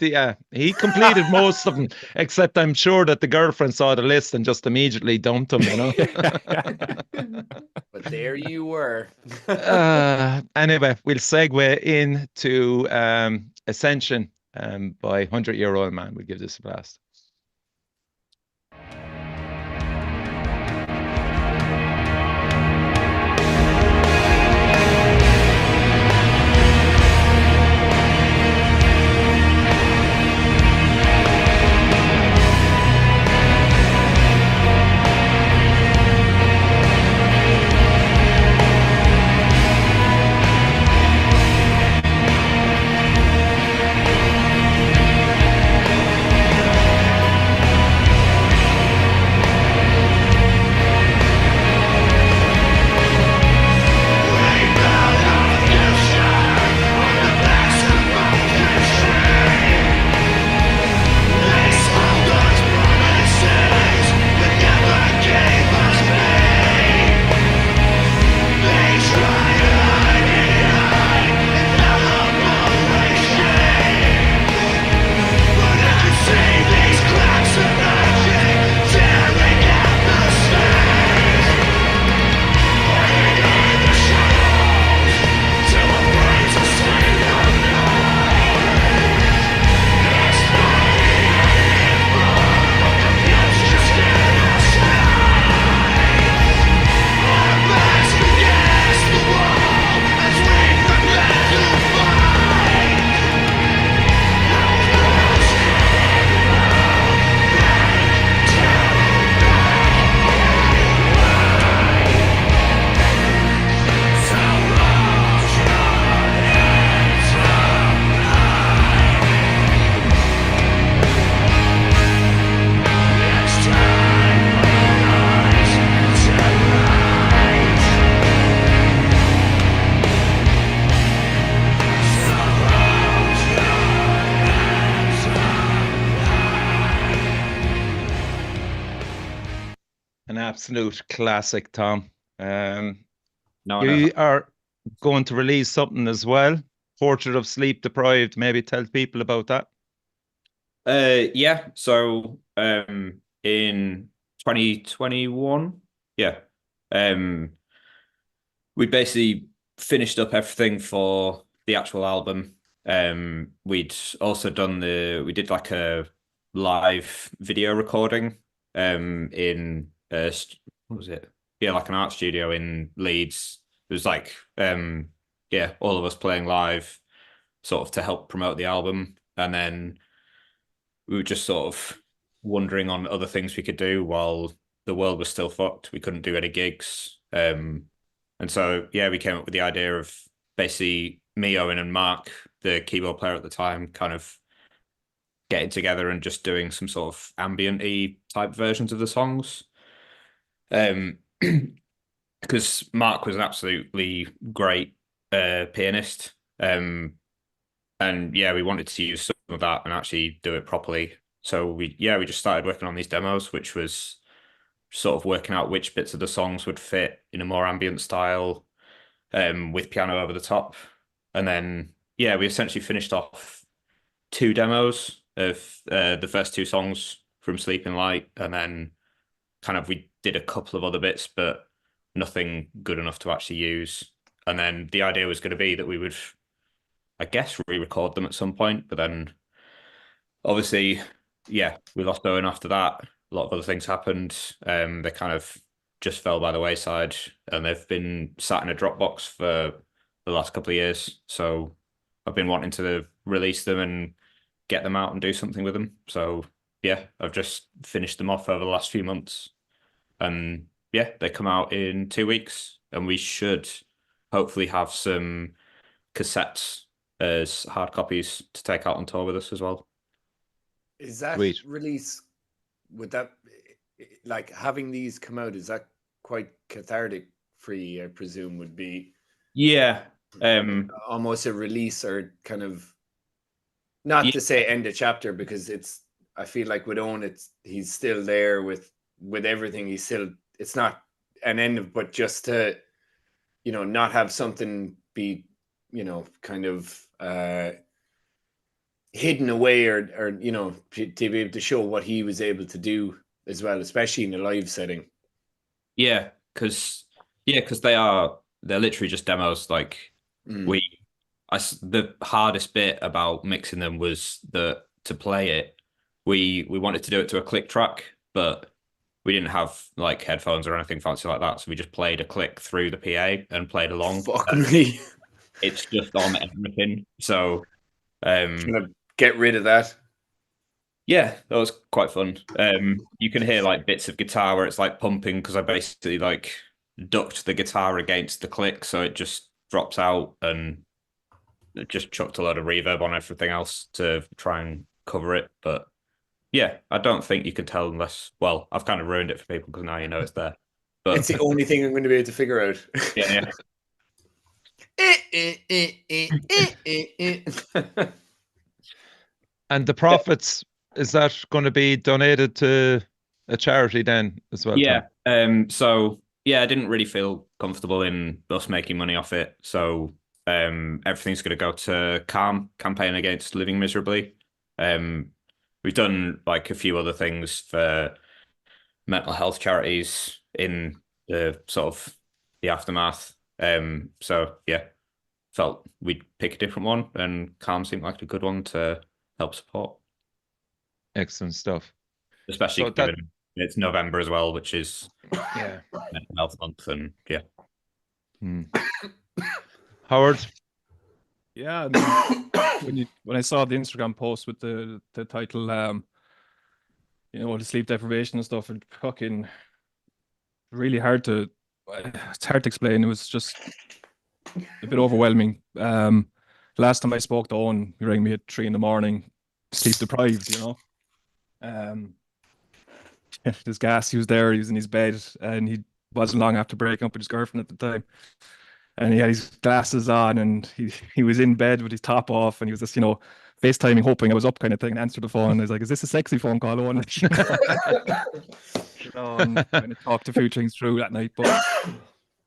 Yeah, he completed most of them, except I'm sure that the girlfriend saw the list and just immediately dumped him. You know. But there you were. Anyway, we'll segue into Ascension by 100-Year-Old Man. We'll give this a blast. Absolute classic, Tom. You are going to release something as well. Portrait of Sleep Deprived. Maybe tell people about that. Yeah. So in 2021, we basically finished up everything for the actual album. We'd also we did like a live video recording in what was it? Yeah, like an art studio in Leeds. It was like all of us playing live, sort of to help promote the album. And then we were just sort of wondering on other things we could do while the world was still fucked. We couldn't do any gigs. And so we came up with the idea of basically me, Owen, and Mark, the keyboard player at the time, kind of getting together and just doing some sort of ambient-y type versions of the songs. Because Mark was an absolutely great pianist. And we wanted to use some of that and actually do it properly. So we just started working on these demos, which was sort of working out which bits of the songs would fit in a more ambient style, with piano over the top. And then we essentially finished off 2 demos of the first 2 songs from Sleeping Light, and then kind of we did a couple of other bits, but nothing good enough to actually use. And then the idea was going to be that we would, I guess, re-record them at some point, but then obviously, we lost Owen after that. A lot of other things happened. They kind of just fell by the wayside, and they've been sat in a Dropbox for the last couple of years. So I've been wanting to release them and get them out and do something with them. So I've just finished them off over the last few months, and they come out in 2 weeks, and we should hopefully have some cassettes as hard copies to take out on tour with us as well. Is that Sweet. release, would that, like having these come out, is that quite cathartic for you, I presume, would be Yeah. almost a release, or kind of, not to say end a chapter, because I feel like with Owen, he's still there with everything. He's still, it's not an end, but just to, not have something be, kind of hidden away, or to be able to show what he was able to do as well, especially in a live setting. Yeah, because they're literally just demos. Like the hardest bit about mixing them was that to play it, we wanted to do it to a click track, but we didn't have like headphones or anything fancy like that, so we just played a click through the PA and played along. Fuck me. It's just on everything. So Trying to get rid of that. yeah, that was quite fun. You can hear like bits of guitar where it's like pumping, because I basically like ducked the guitar against the click, so it just drops out, and it just chucked a load of reverb on everything else to try and cover it. But yeah, I don't think you can tell unless, well, I've kind of ruined it for people because now you know it's there. But It's the only thing I'm going to be able to figure out. yeah. And the profits, is that going to be donated to a charity then as well? Yeah. So yeah, I didn't really feel comfortable in us making money off it. So everything's going to go to CALM, Campaign Against Living Miserably. We've done like a few other things for mental health charities in the sort of the aftermath. So yeah, felt we'd pick a different one, and CALM seemed like a good one to help support. Excellent stuff. Especially So given it's November as well, which is yeah, mental health month, and yeah. Howard? Yeah, I mean, when I saw the Instagram post with the title, the sleep deprivation and stuff, it fucking really hard to, it's hard to explain. It was just a bit overwhelming. Last time I spoke to Owen, he rang me at 3 a.m, sleep deprived, His gas, he was there, he was in his bed, and he wasn't long after breaking up with his girlfriend at the time. And he had his glasses on, and he was in bed with his top off, and he was just, FaceTiming, hoping I was up kind of thing, and answered the phone. And I was like, is this a sexy phone call, Owen? And kind of talked a few things through that night. But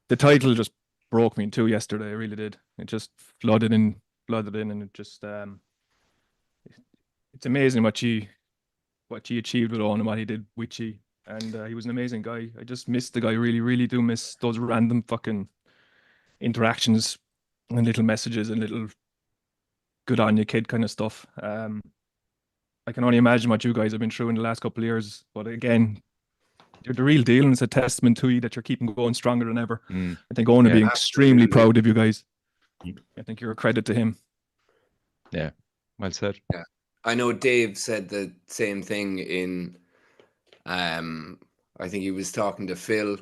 the title just broke me in two yesterday. It really did. It just flooded in, and it just it's amazing what he achieved with Owen and what he did with you. And he was an amazing guy. I just miss the guy. Really, really do miss those random fucking interactions and little messages and little good on you kid kind of stuff. I can only imagine what you guys have been through in the last couple of years, but again, you're the real deal, and it's a testament to you that you're keeping going stronger than ever. I think Owen would be extremely proud of you guys. I think you're a credit to him. Yeah, well said. Yeah, I know Dave said the same thing in I think he was talking to Phil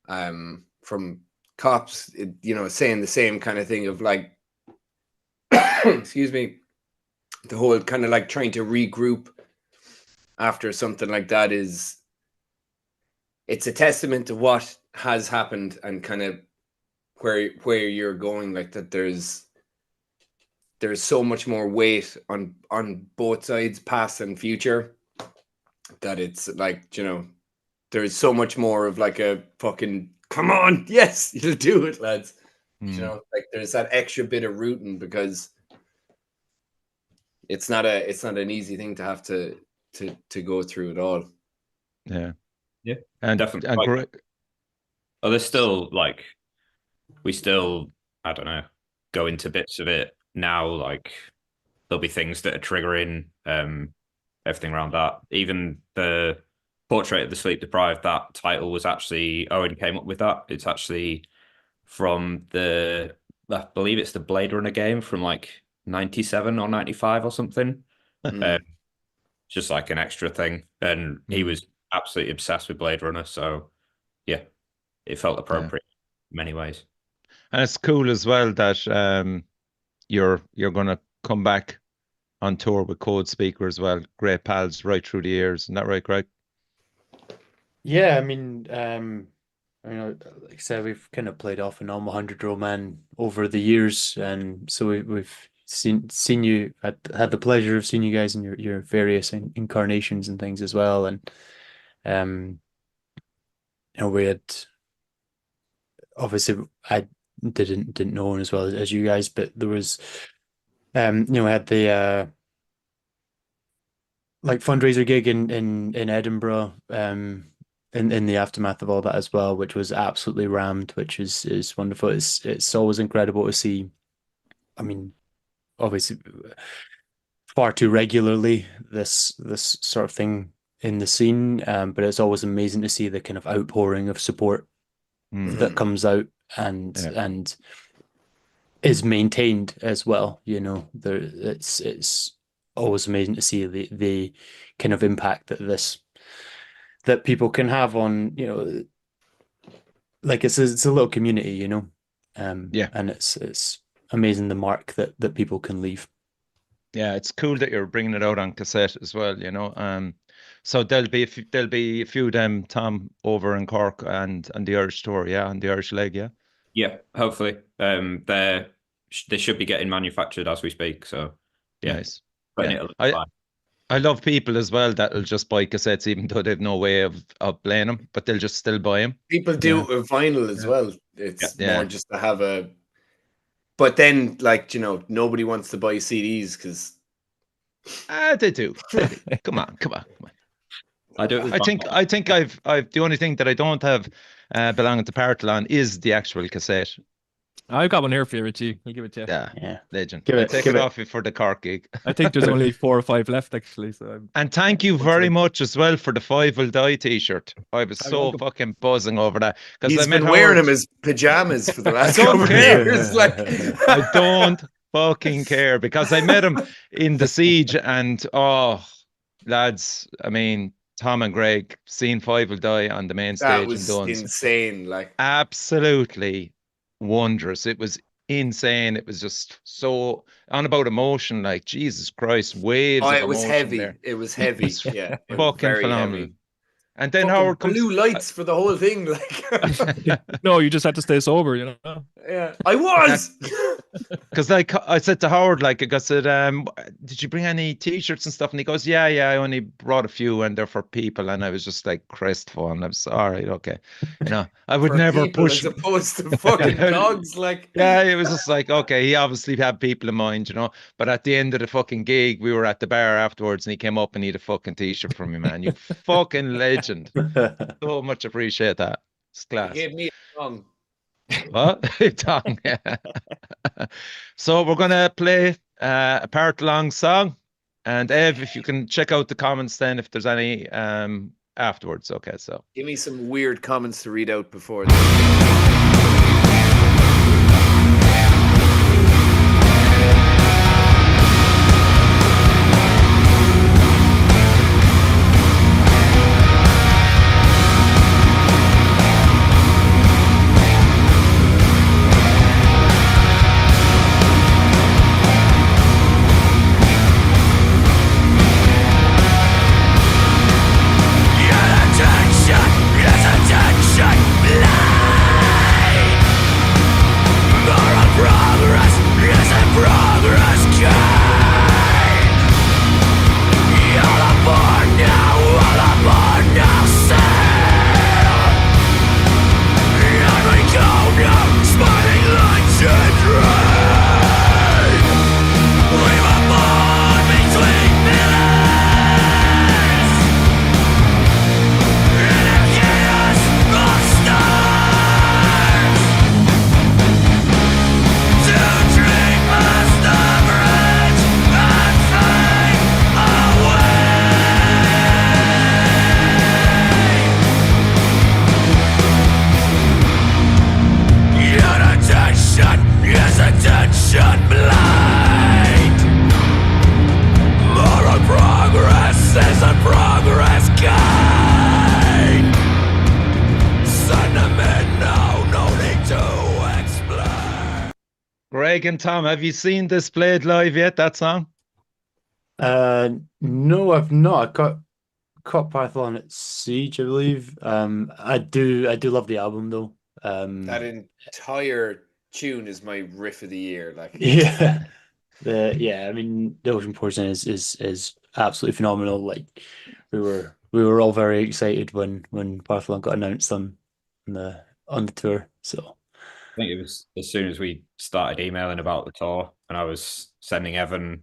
from Cops, saying the same kind of thing of like excuse me, the whole kind of like trying to regroup after something like that it's a testament to what has happened, and kind of where you're going, like that there's so much more weight on both sides, past and future, that it's like, there's so much more of like a fucking, come on, yes, you'll do it, lads. Like there's that extra bit of rooting, because it's not an easy thing to have to go through at all. Yeah, and definitely. There's still like, we still, I don't know, go into bits of it now. Like there'll be things that are triggering everything around that. Even the Portrait of the Sleep Deprived, that title was actually, Owen came up with that. It's actually from I believe it's the Blade Runner game from like 97 or 95 or something. Just like an extra thing. And he was absolutely obsessed with Blade Runner. So yeah, it felt appropriate in many ways. And it's cool as well that you're going to come back on tour with Codespeaker as well. Great pals right through the years. Isn't that right, Greg? Yeah, I mean, like I said, we've kind of played off and on 100-Year-Old Man over the years, and so we've seen you, had the pleasure of seeing you guys in your various incarnations and things as well, and we had, obviously I didn't know him as well as you guys, but there was we had the like fundraiser gig in Edinburgh, in the aftermath of all that as well, which was absolutely rammed, which is wonderful. It's always incredible to see. I mean, obviously, far too regularly this sort of thing in the scene, but it's always amazing to see the kind of outpouring of support that comes out and is maintained as well. It's always amazing to see the kind of impact that people can have on, like it's a little community, and it's amazing the mark that people can leave. Yeah, it's cool that you're bringing it out on cassette as well, So there'll be a few of them, Tom, over in Cork and the Irish tour, on the Irish leg, yeah. Yeah, hopefully. They should be getting manufactured as we speak. So yeah, nice. I I love people as well that'll just buy cassettes even though they've no way of playing them, but they'll just still buy them. People do with vinyl as well. It's more just to have a. But then, like, nobody wants to buy CDs because. They do. Come on. I do. I think I've the only thing that I don't have belonging to Partholon is the actual cassette. I've got one here for you, Richie. I'll give it to you. Yeah. Legend. Take it off you for the Cork gig. I think there's only 4 or 5 left, actually. And thank you very much as well for the 5 Will Die t-shirt. I was so fucking buzzing over that. He's been wearing them as pajamas for the last couple of years. Like, I don't fucking care because I met him in the Siege and, lads, I mean, Tom and Greg, seeing 5 Will Die on the main stage. That was insane. Like, absolutely wondrous. It was insane. It was just so on about emotion, like Jesus Christ, waves. It was heavy. It was heavy. Yeah, fucking phenomenal. Heavy. And then fucking Howard blue lights for the whole thing. Like, no, you just had to stay sober, Yeah, I was. Because like I said to Howard, like I said, did you bring any t-shirts and stuff? And he goes, yeah, I only brought a few and they're for people. And I was just like crestfallen. I was all right, okay. I would never push as opposed to fucking dogs. Like, yeah, it was just like, okay, he obviously had people in mind, But at the end of the fucking gig, we were at the bar afterwards and he came up and he had a fucking t-shirt from me, man. You fucking legend. So much appreciate that. It's class. He gave me a tongue. What? Tongue. So we're gonna play a Partholon song, and Ev, if you can check out the comments then if there's any afterwards. Okay, so give me some weird comments to read out before. Greg and Tom, have you seen this played live yet, that song? No, I've not. I caught Partholon at Siege, I believe. I do love the album though. That entire tune is my riff of the year. Like, Yeah. I mean, the Ocean Portion is absolutely phenomenal. Like we were all very excited when Partholon got announced on the tour. So I think it was as soon as we started emailing about the tour, and I was sending Evan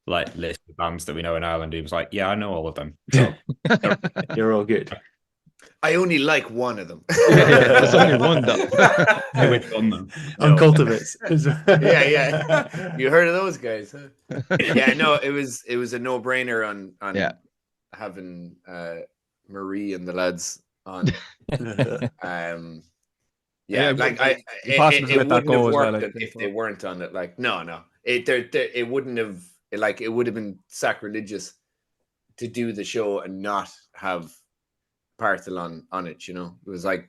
like list of bands that we know in Ireland. He was like, "Yeah, I know all of them." So you're all good. I only like one of them. There's only one though. which one then? Uncultivates. Yeah. You heard of those guys, huh? Yeah, no, it was a no-brainer on Yeah. having Marie and the lads on. Yeah, like impossible to it let that wouldn't go have as well, worked I think, if they weren't on it. Like, no, it wouldn't have. Like, it would have been sacrilegious to do the show and not have Partholon on it. You know, it was like,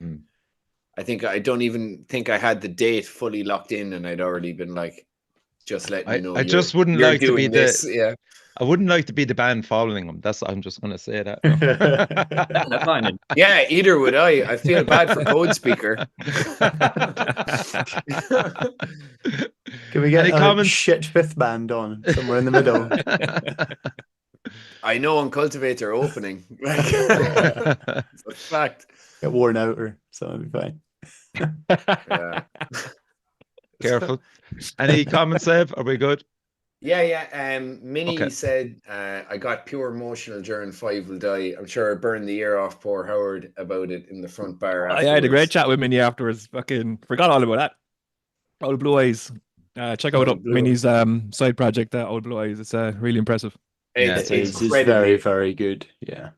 I don't even think I had the date fully locked in, and I'd already been like, just letting you know. I just wouldn't you're like to be doing this. Yeah. I wouldn't like to be the band following them. I'm just going to say that. Yeah, either would I. I feel bad for Codespeaker. Can we get Any a comments? shit fifth band on somewhere in the middle? I know Uncultivates are opening. Like, it's a fact. Get worn out or something, be fine. Yeah. Careful. Any comments, Ev? Are we good? Yeah. Minnie Okay. said, I got pure emotional during Five Will Die. I'm sure I burned the ear off poor Howard about it in the front bar. I had a great afterwards. chat with Minnie afterwards. Fucking forgot all about that. Old Blue Eyes. Check out Old Blue Minnie's side project, Old Blue Eyes. It's really impressive. It's It's incredibly. very, very good. Yeah.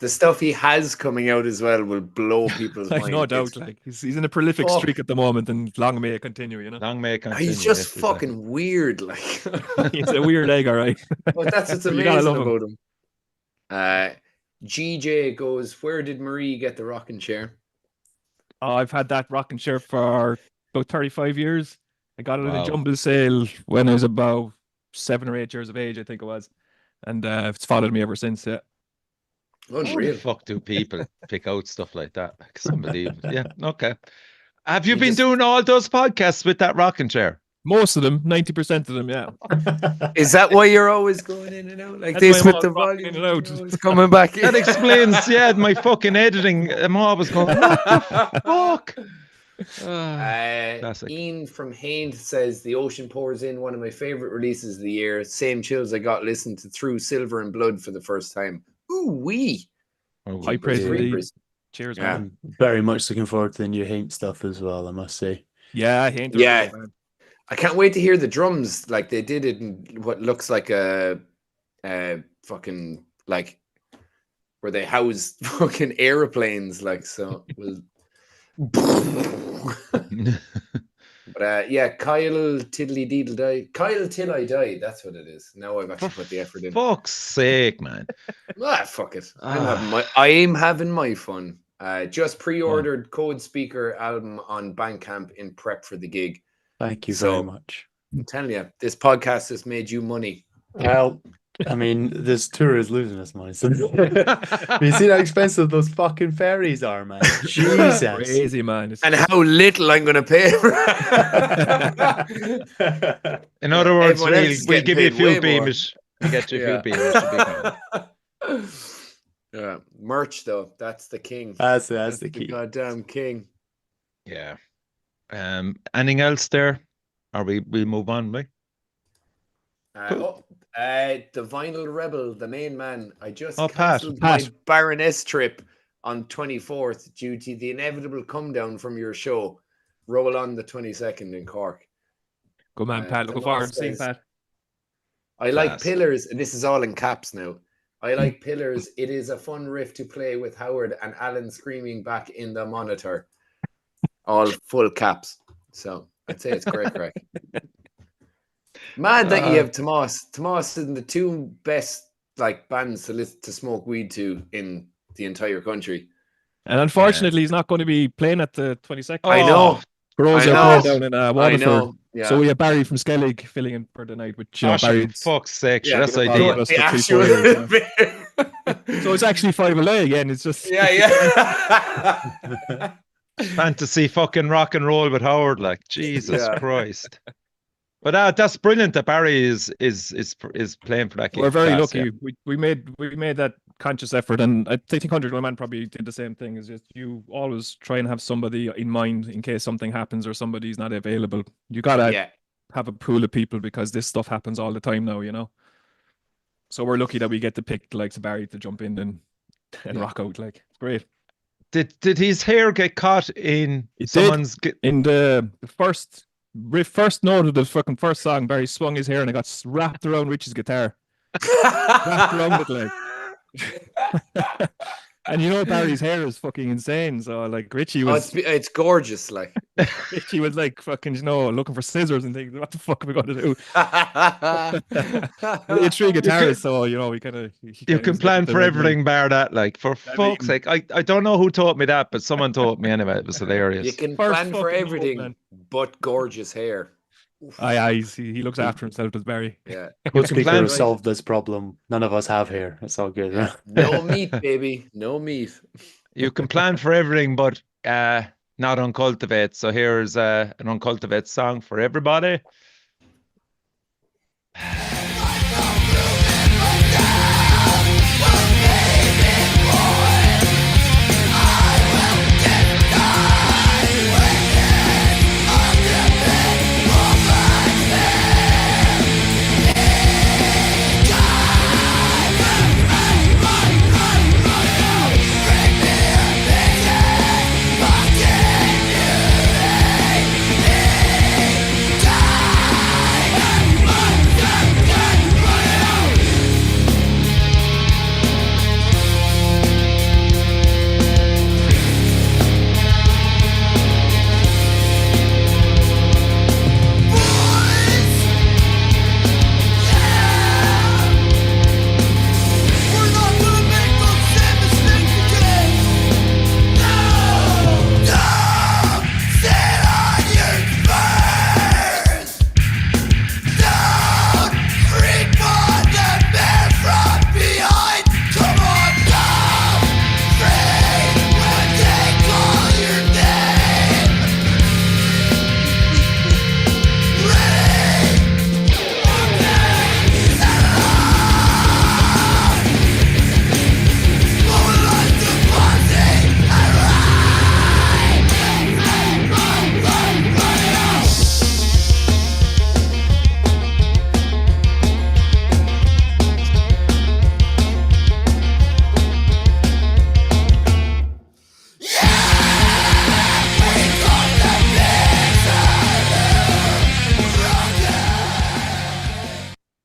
The stuff he has coming out as well will blow people's Like, minds. no doubt. Like he's in a prolific streak at the moment, and long may it continue. You know, Long may it continue. He's just fucking weird. Like, he's a weird egg, all right. but that's what's You gotta amazing love him. about him. GJ goes, where did Marie get the rocking chair? Oh, I've had that rocking chair for about 35 years. I got it at Wow. a jumble sale when I was about 7 or 8 years of age, I think it was, and it's followed me ever since. Yeah. How the Unreal. fuck do people pick out stuff like that? It's unbelievable. Yeah. Okay. Have you You been just- doing all those podcasts with that rocking chair? Most of them, 90% of them, yeah. Is that why you're always going in and out like That's this why I'm with the always rocking volume? in and out. You're always coming back in. That explains, yeah, my fucking editing. I'm always going, what the fuck? Classic. Ian from Haint says the ocean pours in, one of my favorite releases of the year. Same chills I got listening to Through Silver and Blood for the first time. Ooh wee. High praise yeah. indeed. Cheers, Yeah. man. I'm very much looking forward to the new Haint stuff as well, I must say. Yeah, I hate Yeah. I can't wait to hear the drums. Like, they did it in what looks like a fucking, like, where they house fucking airplanes. Like, so we'll. But yeah, Kyle Tiddly Deedle Die. Kyle Till I Die. That's what it is. Now I've actually put the effort in. Fuck's sake, man. Fuck it. I'm having my fun. Just pre-ordered Codespeaker album on Bandcamp in prep for the gig. Thank you So- very much. I'm telling you, this podcast has made you money. Well, I mean, this tour is losing us money. So you see how expensive those fucking ferries are, man? Jesus. Crazy, man. It's And how little I'm going to pay. In other words, Everyone else is we'll getting give you a paid few way more. beamish. We get you a few Yeah. beamish. Should be fine. Yeah, merch though, that's the king. That's the key. Goddamn king. Yeah. Anything else there? Or we'll move on, right? The Vinyl Rebel, the main man. I just Oh, Pat. cancelled my Baroness trip on 24th due to the inevitable come down from your show. Roll on the 22nd in Cork. good man, Pat. Looking Tomas forward to seeing says, Pat. I like Class. Pillars, and this is all in caps now. I like Pillars. It is a fun riff to play with Howard and Alan screaming back in the monitor. All full caps. So I'd say it's great crack. Mad that you have Tomas. Tomas is the two best like bands to listen to smoke weed to in the entire country. And unfortunately, he's not going to be playing at the 22nd. I know. Bros I are know. playing down in I Waterford. know. Yeah. So we have Barry from Skellig filling in for the night, which Oh, for Barry's fuck's sake, Yeah, that's good ideal. us the for 3-4 actual. years. Yeah. So it's actually 5LA again. It's just yeah. Fantasy fucking rock and roll with Howard, like Jesus Yeah. Christ. But that's brilliant that Barry is playing for that. we're very class, lucky. yeah. We made that conscious effort, and I think 100 Man probably did the same thing. Is just you always try and have somebody in mind in case something happens or somebody's not available. You gotta Yeah. have a pool of people because this stuff happens all the time now, you know. So we're lucky that we get to pick the likes of Barry to jump in and rock out. Like, it's great. Did his hair get caught in someone's? In the first note of the fucking first song, Barry swung his hair and it got wrapped around Richie's guitar. Wrapped around it like. And you know Barry's hair is fucking insane. So like Richie was, it's gorgeous. Like Richie was like fucking, you know, looking for scissors and things. What the fuck are we gonna do? It's three guitarists, so you know we kind of. You can plan for everything, bar that. Like for fuck's sake, I don't know who taught me that, but someone taught me anyway. It was hilarious. You can First plan for fucking everything, note, man. but gorgeous hair. He looks after himself, does Barry. Yeah. Codespeaker plan- has solved this problem. None of us have here. It's all good. Yeah. No meat, baby. No meat. You can plan for everything, but not Uncultivates. So here's an Uncultivates song for everybody.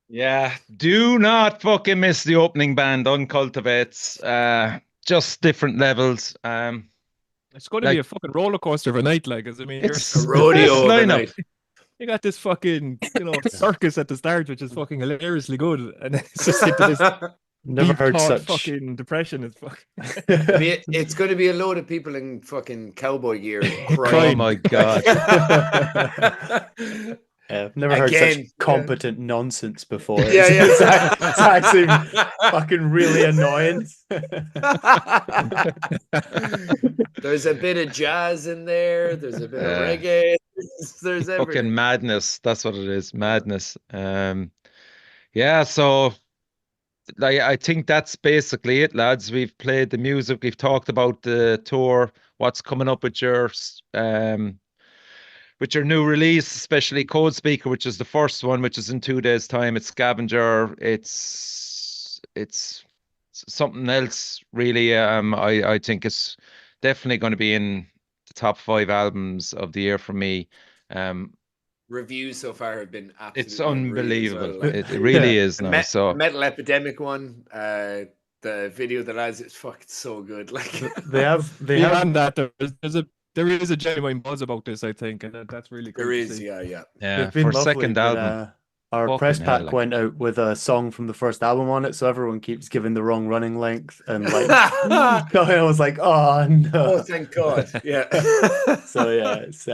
Yeah, do not fucking miss the opening band, Uncultivates. Just different levels. It's going to be a fucking roller coaster of a night, like, I mean, It's A rodeo of a night. you got this fucking, circus at the start, which is fucking hilariously good, and then it's just into this Never deep heard thought such. fucking depression. It's fucking. It's going to be a load of people in fucking cowboy gear Oh crying. my God. I've never heard Again, such competent nonsense before. Yeah, yeah. It's actually fucking really annoying. There's a bit of jazz in there. There's a bit of Yeah. reggae. There's Fucking everything. madness. That's what it is. Madness. Yeah, so like I think that's basically it, lads. We've played the music, we've talked about the tour, what's coming up with your new release, especially Codespeaker, which is the first one, which is in 2 days' time. It's Scavenger. It's something else, really. I think it's definitely going to be in the top 5 albums of the year for me. Reviews so far have been absolutely It's unbelievable. unreal as well. It really is now. The So Metal Epidemic one, the video that has it's fucking so good. Like They have Beyond that, there is a genuine buzz about this, I think, and that's really cool. there to is, see. yeah. yeah, they've been for lovely, second but, album. our Fucking press hell, pack like. went out with a song from the first album on it, so everyone keeps giving the wrong running length, and like I was like, oh no. Oh, thank God. Yeah. So yeah, it's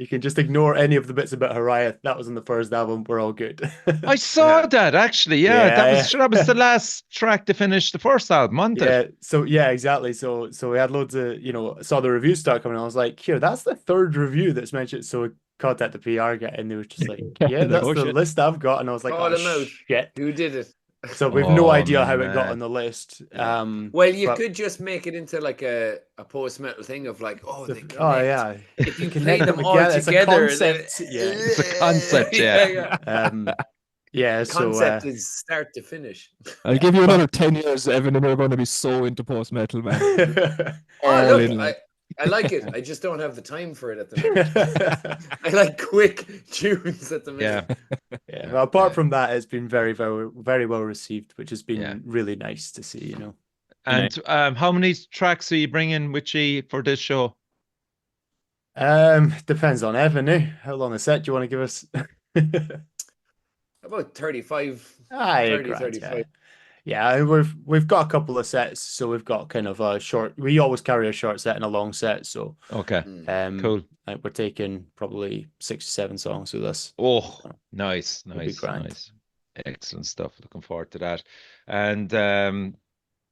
You can just ignore any of the bits about Harriet. That was on the first album. We're all good. I saw that actually. Yeah, Yeah, that was the last track to finish the first album, wasn't yeah. it? So yeah, exactly. So we had loads of, saw the reviews start coming. I was like, here, that's the third review that's mentioned. So we contacted the PR guy, and they were just like, yeah, that's Oh, the shit. list I've got. And I was like, Call oh them out. shit. Who did it? So we've no Oh, idea how it got man. on the list. Yeah. Well, you but- could just make it into like a post-metal thing of like, oh, they connect. Oh yeah, If you Connect play them all together. It's a together, concept. Yeah. It's a concept, yeah. Yeah. The So concept is start to finish. I'll give you another 10 years, Evan, and we're going to be so into post-metal, man. Oh, All look, in, like. I like it. I just don't have the time for it at the minute. I like quick tunes at the minute. yeah. Well, apart from that, it's been very, very, very well received, which has been really nice to see. And how many tracks are you bringing with you for this show? Depends on Evan. How long a set do you want to give us? About 35. Aye, 30, grand, 35. Yeah, and we've got a couple of sets, so we've got kind of a short. We always carry a short set and a long set, so Okay, cool. cool. We're taking probably 6 or 7 songs with us. Oh, nice, It'll be nice, grand. nice. Excellent stuff. Looking forward to that. And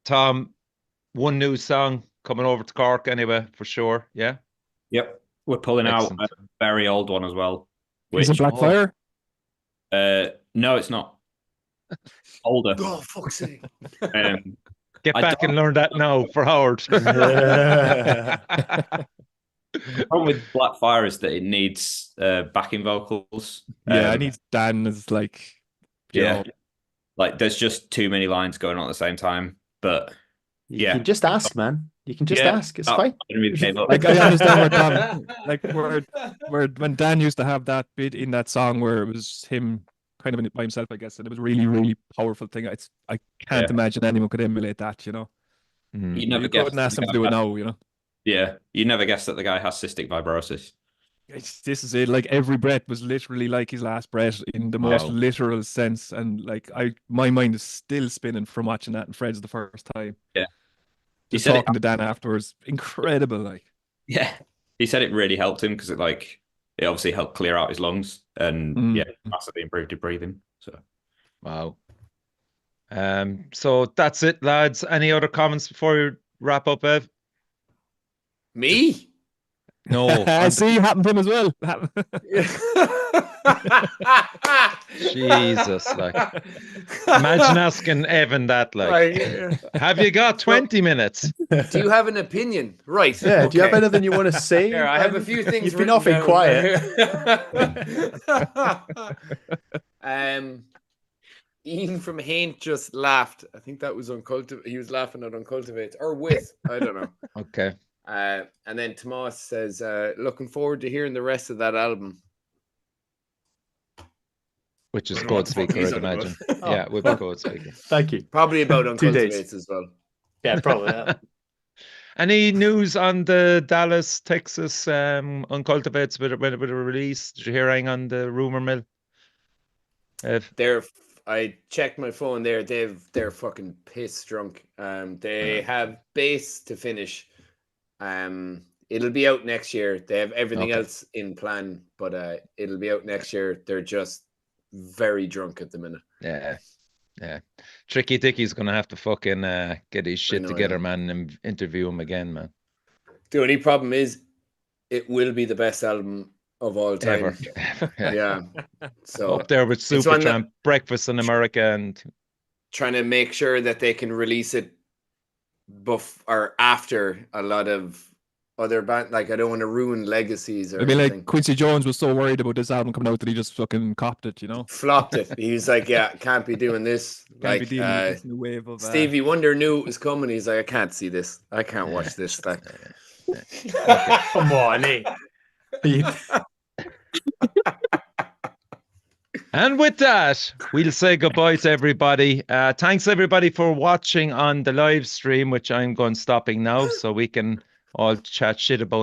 Tom, one new song coming over to Cork anyway, for sure. Yeah. Yep. We're pulling Excellent. out a very old one as well. Is it Blackfire? No, it's not. Older. Oh, fuck's sake. Get I back and don't- learn that now for Howard. The problem with Blackfire is that it needs backing vocals. Yeah, I need Dan as like, Yeah. Like there's just too many lines going on at the same time. But You Yeah. can just ask, man. You can just Yeah. ask. It's Oh, fine. I really gave up. like I understand where Dan, like where when Dan used to have that bit in that song where it was him kind of by himself, I guess, and it was a really, really powerful thing. I can't imagine anyone could emulate that, you know. Mm. You never You guess couldn't ask that him the to do it guy- now, you know. Yeah, you never guess that the guy has cystic fibrosis. This is it. Like every breath was literally like his last breath in the most Wow. literal sense, and like my mind is still spinning from watching that in Fred's the first time. Yeah. He Just said talking to Dan afterwards, incredible. Like, Yeah, he said it really helped him because it obviously helped clear out his lungs and massively improved his breathing. So Wow. So that's it, lads. Any other comments before we wrap up, Ev? Me? No. I on see, happened to him as well. Jesus, like, imagine asking Evan that, like, have you got 20 minutes? Do you have an opinion? Right. Yeah. Do you have okay. anything you want to say? Here, I have a Ben? few things. You've been written awfully down. quiet. Ian from Haint just laughed. I think that was Uncultivates. He was laughing at Uncultivates or with. I don't know. Okay. And then Tomas says, looking forward to hearing the rest of that album. Which is I don't know what the fuck Codespeaker, he's I'd on about. imagine. Yeah, with the Codespeaker. Thank you. Probably about 2 days. Uncultivates as well. Yeah, probably. Yeah. Any news on the Dallas, Texas Uncultivates with a release? Did you hear anything on the rumor mill? Ev? I checked my phone there. They're fucking piss drunk. They have bass to finish. It'll be out next year. They have everything else in plan, but it'll be out next year. They're just very drunk at the minute. Yeah. Yeah. Tricky Dicky's gonna have to fucking get his shit together, man, and interview him again, man. The only problem is it will be the best album of all time. Ever. Yeah. So up there with it's one Supertramp, Breakfast in America, and trying to make sure that they can release it or after a lot of other band. Like I don't want to ruin legacies or I mean, anything. like Quincy Jones was so worried about this album coming out that he just fucking copped it, you know. Flopped it. He was like, "Yeah, can't be doing this." Can't like be dealing with this new wave of Stevie Wonder knew it was coming. He's like, "I can't see this. I can't watch this." Like, Come on, eh? And with that, we'll say goodbye to everybody. Thanks everybody for watching on the live stream, which I'm going stopping now, so we can all chat shit about